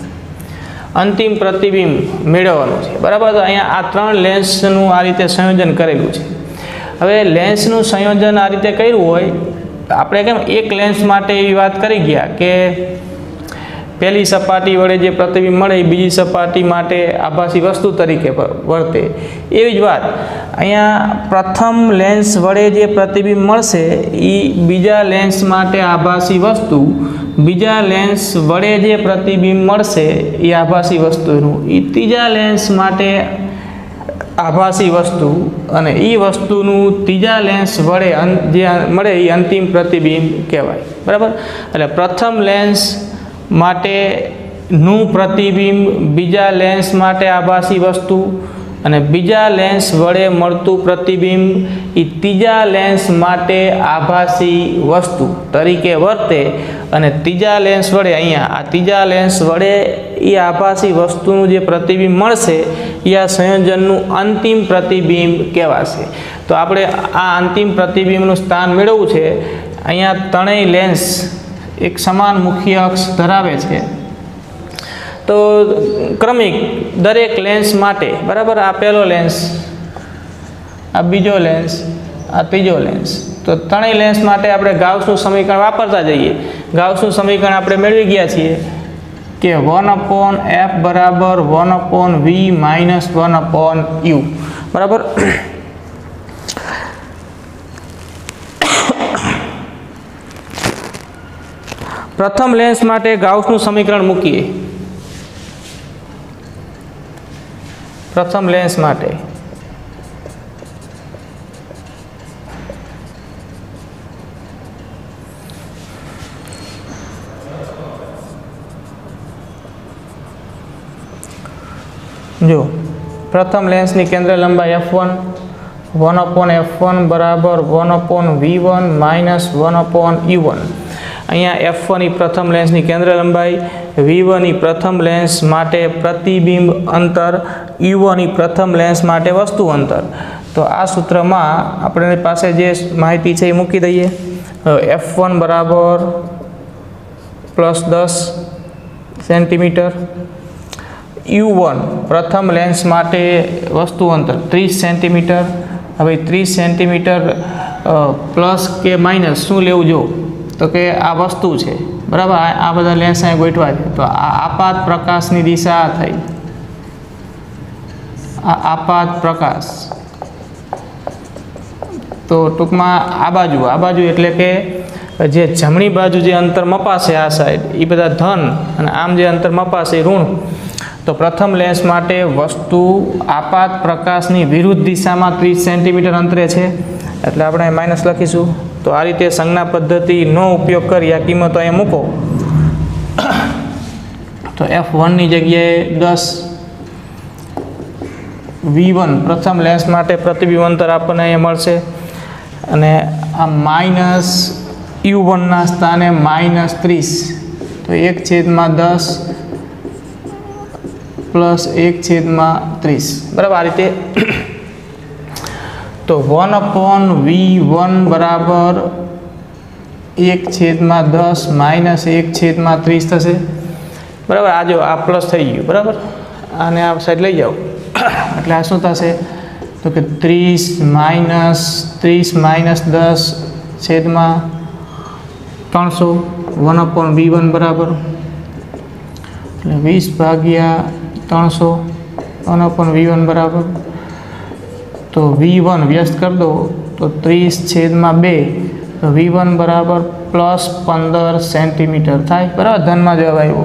અંતિમ પ્રતિબિંબ મેળવવાનું છે. બરાબર, તો અહીંયા આ ત્રણ લેન્સનું આ રીતે સંયોજન કરેલું છે. હવે લેન્સનું સંયોજન આ રીતે કર્યું હોય તો આપણે કેમ એક લેન્સ માટે એવી વાત કરી ગયા કે પહેલી સપાટી વડે જે પ્રતિબિંબ મળે એ બીજી સપાટી માટે આભાસી વસ્તુ તરીકે વર્તે. એવી જ વાત અહીંયા પ્રથમ લેન્સ વડે જે પ્રતિબિંબ મળશે એ બીજા લેન્સ માટે આભાસી વસ્તુ, બીજા લેન્સ વડે જે પ્રતિબિંબ મળશે એ આભાસી વસ્તુનું એ ત્રીજા લેન્સ માટે આભાસી વસ્તુ, અને એ વસ્તુનું ત્રીજા લેન્સ વડે જે મળે એ અંતિમ પ્રતિબિંબ કહેવાય. બરાબર, એટલે પ્રથમ લેન્સ માટેનું પ્રતિબિંબ બીજા લેન્સ માટે આભાસી વસ્તુ અને બીજા લેન્સ વડે મળતું પ્રતિબિંબ એ ત્રીજા લેન્સ માટે આભાસી વસ્તુ તરીકે વર્તે. અને ત્રીજા લેન્સ વડે અહીંયા આ ત્રીજા લેન્સ વડે એ આભાસી વસ્તુનું જે પ્રતિબિંબ મળશે એ આ સંયોજનનું અંતિમ પ્રતિબિંબ કહેવાશે. તો આપણે આ અંતિમ પ્રતિબિંબનું સ્થાન મેળવવું છે. અહીંયા ત્રણેય લેન્સ એક સમાન મુખ્ય અક્ષ ધરાવે છે. તો ક્રમિક દરેક લેન્સ માટે બરાબર આ પહેલો લેન્સ आ बीजो लेंस, आ तीजो लेंस। तो त्रणेय लेंस माटे आपणे गाउसनुं समीकरण वापरता जईए। गाउसनुं समीकरण आपणे मेळवी गया छीए कि 1/f बराबर 1/v माइनस 1/u बराबर। प्रथम लेंस माटे गाउसनुं समीकरण मूकीए। प्रथम लेंस माटे जो प्रथम लेंस की केंद्र लंबाई f1 1/f1 बराबर 1/v1 माइनस 1/u1। अहींया f1 प्रथम लेंस की केंद्र लंबाई, v1 प्रथम लेंस माटे प्रतिबिंब अंतर, u1 प्रथम लेंस माटे वस्तु अंतर। तो आ सूत्र में अपने पासे जे माहिती है मूकी दईए। f1 बराबर +10 सेंटीमीटर, u1 प्रथम लेंस माटे वस्तु अंतर 30 सेंटीमीटर। हवे 30 सेंटीमीटर प्लस के माइनस शू लेवुं जो तो कि आ वस्तु है बराबर। आ बधा लेंस अहीं गोठवा है। तो आ आपात प्रकाश की दिशा थई, आ आपात प्रकाश। तो टूंक में आ बाजू एटले के जे जमणी बाजू जे अंतर मपाशे आ साइड ए बधा धन अने आम जे अंतर मपाशे ऋण। तो प्रथम लेंस माटे वस्तु आपात प्रकाश की विरुद्ध दिशा में 30 सेंटीमीटर अंतरे है एटले आपणे माइनस लखीशुं। तो आ रीते संज्ञा पद्धति नो उपयोग करी आ किंमत अहीं मूको। तो f1 नी जग्याए 10, v1 प्रथम लेंस माटे प्रतिबिंब अंतर आपणे अहीं मळशे अने आ माइनस u1 ना स्थाने -30। तो 1/10 प्लस 1/30 बराबर। आ रीते तो 1/v1 बराबर 1/10 माइनस 1/30 थशे बराबर। आ जो आ प्लस थई गयुं बराबर। आने आ साइड लई जाओ એટલે આ શું થશે તો કે 30 माइनस 10 छेदમાં 300 1/v1 बराबर 20/300 1/v1 बराबर। तो v1 व्यस्त कर दो तो 30/2 तो v1 बराबर +15 सेंटीमीटर थाय बराबर। धन में जवाब आव्यो।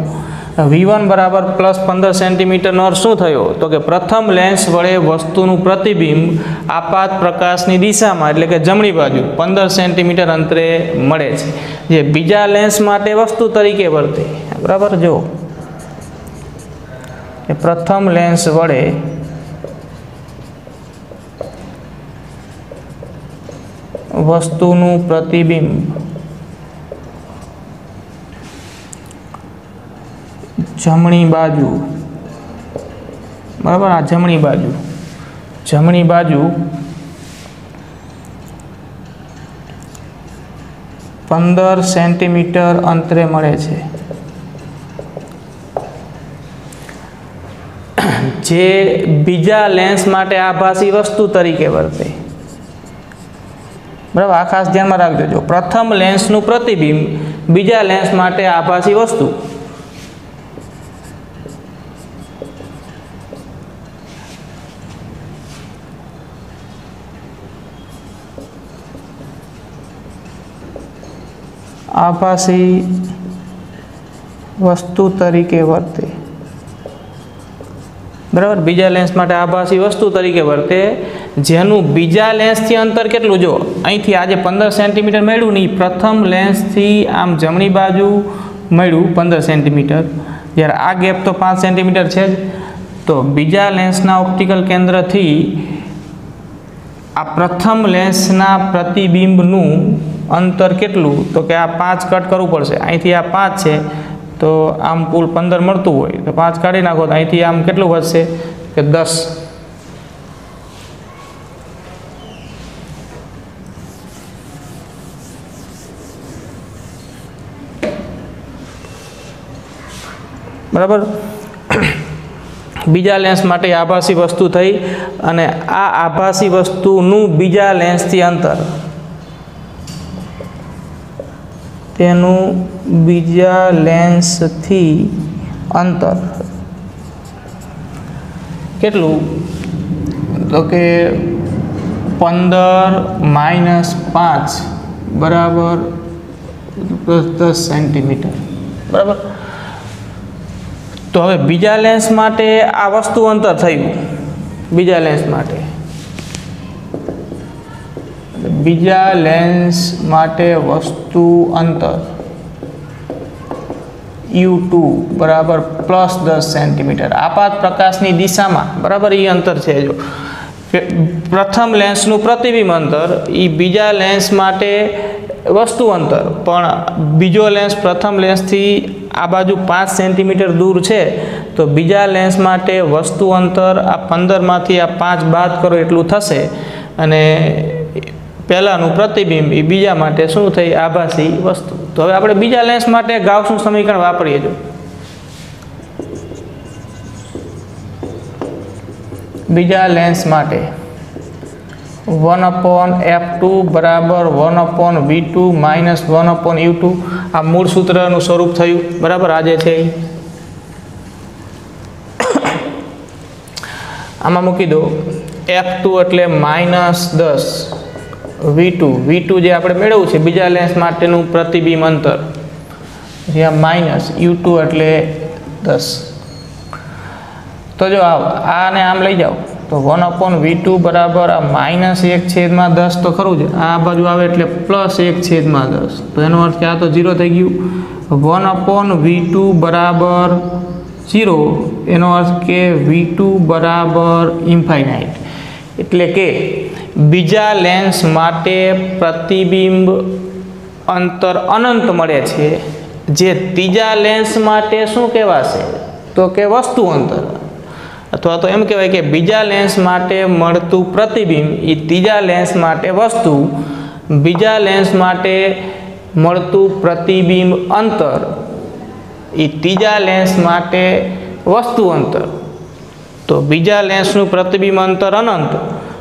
v1 बराबर +15 सेंटीमीटर नो अर्थ शुं थयो तो कि प्रथम लेंस वडे वस्तुनुं प्रतिबिंब आपात प्रकाशनी दिशामां एटले के जमणी बाजू 15 सेंटीमीटर अंतरे मळे छे, जे बीजा लेंस माटे वस्तु तरीके वर्ते बराबर। जो प्रथम लेंस वडे वस्तुनुं प्रतिबिंब जमणी बाजू बराबर। आ जमणी बाजू 15 सेंटीमीटर अंतरे मळे छे, जे बीजा लेंस माटे आभासी वस्तु तरीके वर्ते बराबर। आ खास ध्यान में राखजो। जो प्रथम लेंसनुं प्रतिबिंब बीजा लेंस माटे आभासी वस्तु। आभासी वस्तु तरीके वर्ते बराबर। बीजा लेंस माटे आभासी वस्तु तरीके वर्ते जेनु बीजा लेंस थी अंतर केटलुं जो अहींथी आज 15 सेंटीमीटर मळ्युं नहीं, प्रथम लेंस थी आम जमणी बाजू मळ्युं 15 सेंटीमीटर, ज्यारे आ गेप तो 5 सेंटीमीटर है ज। तो बीजा लेंसना ऑप्टिकल केंद्र थी आ प्रथम लेंसना प्रतिबिंबनुं अंतर केटलुं तो कि आ 5 कट करवुं पड़शे। अहींथी आ 5 है तो आम कुल 15 मळतुं होय तो 5 काढी नाखो तो अहींथी आम केटलुं वधशे कि 10 बराबर। બીજા લેન્સ માટે આભાસી વસ્તુ થઈ અને આ આભાસી વસ્તુનું બીજા લેન્સથી અંતર, તેનું બીજા લેન્સથી અંતર કેટલું? તો કે 15 - 5 બરાબર 10 સેન્ટીમીટર, બરાબર. તો હવે બીજા લેન્સ માટે આ વસ્તુ અંતર થયું. બીજા લેન્સ માટે વસ્તુ અંતર U2 બરાબર +10 સેન્ટીમીટર આપાત પ્રકાશની દિશામાં, બરાબર. એ અંતર છે. જો પ્રથમ લેન્સનું પ્રતિબિંબ અંતર એ બીજા લેન્સ માટે વસ્તુ અંતર, પણ બીજો લેન્સ પ્રથમ લેન્સથી આ બાજુ 5 સેન્ટીમીટર દૂર છે, તો બીજા લેન્સ માટે વસ્તુ અંતર આ 15માંથી આ 5 બાદ કરો એટલું થશે, અને પહેલાંનું પ્રતિબિંબ એ બીજા માટે શું થઈ? આભાસી વસ્તુ. તો હવે આપણે બીજા લેન્સ માટે ગાઉસનું સમીકરણ વાપરીએ. જો બીજા લેન્સ માટે 1/f2 બરાબર 1/v2 માઇનસ 1/u2, આ મૂળ સૂત્રનું સ્વરૂપ થયું, બરાબર. આ જે છે આમાં મૂકી દો. f2 એટલે -10, v2 જે આપણે મેળવ્યું છે બીજા લેન્સ માટેનું પ્રતિબિંબ અંતર, જ્યાં માઇનસ u2 એટલે 10. તો જો આને આમ લઈ જાઓ તો 1/v2 બરાબર આ -1/10 તો ખરું છે, આ બાજુ આવે એટલે +1/10, તો એનો અર્થ કે આ તો 0 થઈ ગયું. 1/v2 બરાબર 0, એનો અર્થ કે v2 બરાબર ઇન્ફાઇનાઇટ, એટલે કે બીજા લેન્સ માટે પ્રતિબિંબ અંતર અનંત મળે છે, જે ત્રીજા લેન્સ માટે શું કહેવાશે? તો કે વસ્તુ અંતર, અથવા તો એમ કહેવાય કે બીજા લેન્સ માટે મળતું પ્રતિબિંબ એ ત્રીજા લેન્સ માટે વસ્તુ, બીજા લેન્સ માટે મળતું પ્રતિબિંબ અંતર એ ત્રીજા લેન્સ માટે વસ્તુ અંતર. તો બીજા લેન્સનું પ્રતિબિંબ અંતર અનંત,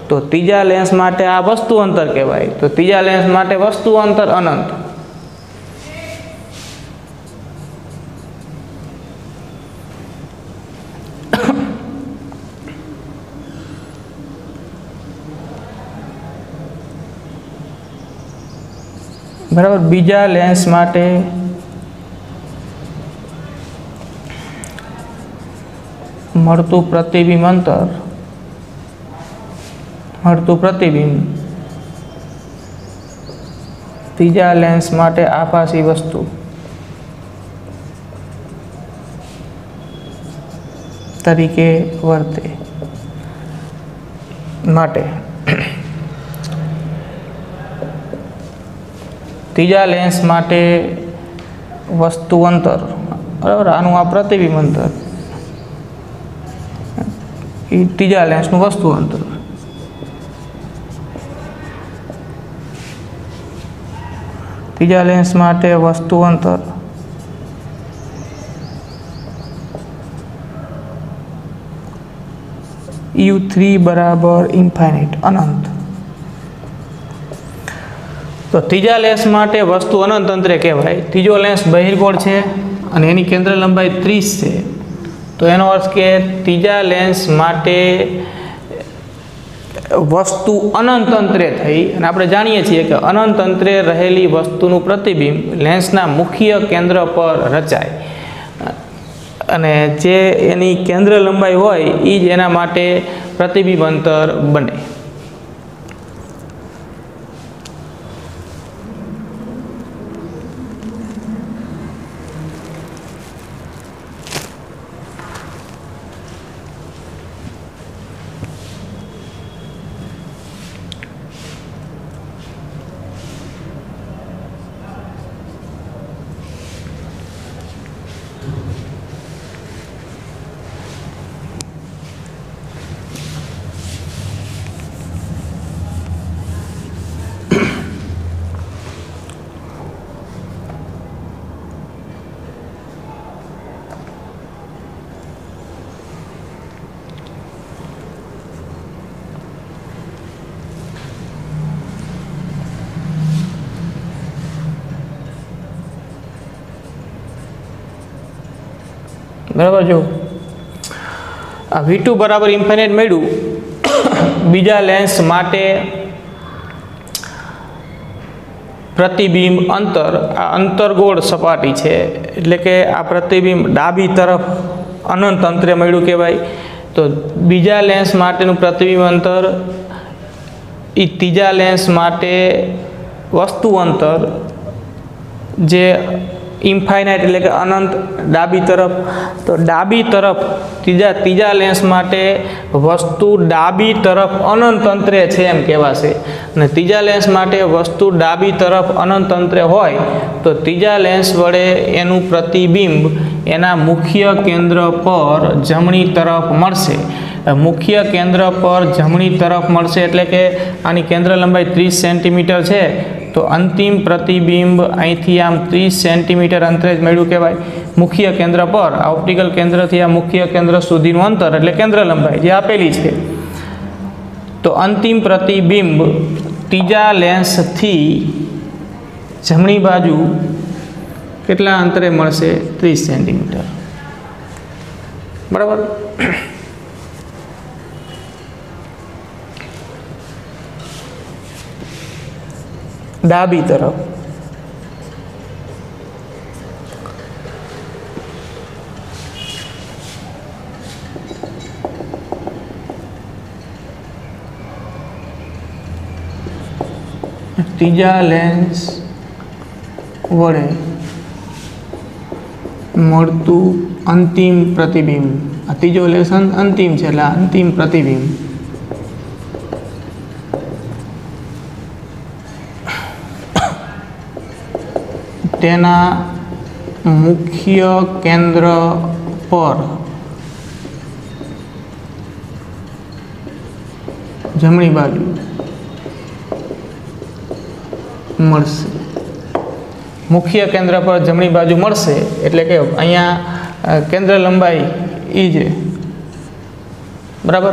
તો ત્રીજા લેન્સ માટે આ વસ્તુ અંતર કહેવાય, તો ત્રીજા લેન્સ માટે વસ્તુ અંતર અનંત. બરાબર. બીજા લેન્સ માટે મળતું પ્રતિબિંબ અંતર, ત્રીજા લેન્સ માટે આભાસી વસ્તુ તરીકે વર્તે માટે ત્રીજા લેન્સ માટે વસ્તુ અંતર, બરાબર. આનું આ પ્રતિબિંબ અંતર એ ત્રીજા લેન્સનું વસ્તુ અંતર. ત્રીજા લેન્સ માટે વસ્તુ અંતર U3 બરાબર ઇન્ફાઇનાઇટ, અનંત. તો ત્રીજા લેન્સ માટે વસ્તુ અનંત અંતરે કહેવાય. ત્રીજો લેન્સ બહિર્ગોળ છે અને એની કેન્દ્ર લંબાઈ 30 છે, તો એનો અર્થ કે ત્રીજા લેન્સ માટે વસ્તુ અનંત અંતરે થઈ, અને આપણે જાણીએ છીએ કે અનંત અંતરે રહેલી વસ્તુનું પ્રતિબિંબ લેન્સના મુખ્ય કેન્દ્ર પર રચાય, અને જે એની કેન્દ્ર લંબાઈ હોય એ જ એના માટે પ્રતિબિંબ અંતર બને. बराबर। जो आ V2 बराबर इन्फाइनाइट मळ्युं। बीजा लेंस माटे प्रतिबिंब अंतर आ अंतरगोળ सपाटी है, एटले के आ प्रतिबिंब डाबी तरफ अनंत अंतरे मळ्युं कहेवाय। तो बीजा लेंस माटेनुं प्रतिबिंब अंतर ई तीजा लेंस माटे वस्तु अंतर जे इन्फाइनाइट एटले के अनंत डाबी तरफ। तो डाबी तरफ तीजा लेंस माटे वस्तु डाबी तरफ अनंत अंतरे छे एम कहेवाशे, अने तीजा लेंस माटे वस्तु डाबी तरफ अनंत अंतरे होय तो तीजा लेंस वडे एनुं प्रतिबिंब एना मुख्य केंद्र पर जमणी तरफ मळशे। मुख्य केंद्र पर जमणी तरफ मळशे एटले के आनी केंद्र लंबाई 30 सेंटीमीटर है, तो अंतिम प्रतिबिंब अहींथी आम 30 सेंटीमीटर अंतरे ज मळ्युं कहेवाय। मुख्य केंद्र पर आ ऑप्टिकल केंद्र थी आ मुख्य केंद्र सुधीनुं अंतर एटले केंद्र लंबाई जे आपेली छे। तो अंतिम प्रतिबिंब तीजा लेंस थी जमणी बाजू केटला अंतरे मळशे? 30 सेंटीमीटर। बराबर। डाबी तरफ तीजा लेंस वडे मळतुं अंतिम प्रतिबिंब, आ तीजो लेंस अंतिम छे એટલે अंतिम प्रतिबिंब तेना मुख्य केंद्र पर जमणी बाजू मळशे। मुख्य केंद्र पर जमणी बाजू मळशे एटले के अहींया केंद्र लंबाई ई जे बराबर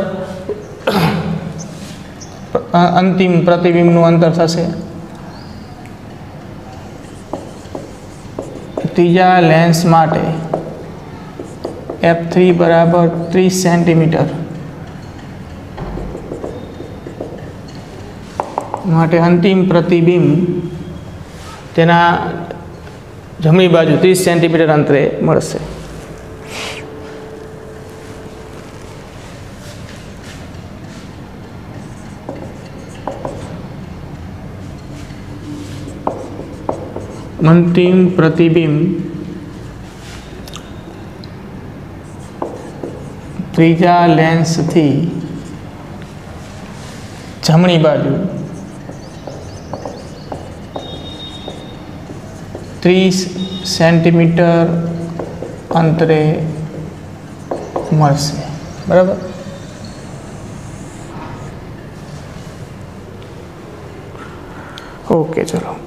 अंतिम प्रतिबिंबनुं अंतर थशे। तीजा लेंस माटे F3 बराबर 30 सेंटीमीटर माटे अंतिम प्रतिबिंब तेना जमणी बाजू 30 सेंटीमीटर अंतरे मळशे। अंतिम प्रतिबिंब तीजा लेंस थी जमणी बाजू 30 सेंटीमीटर अंतरे मळशे। बराबर। ओके चलो।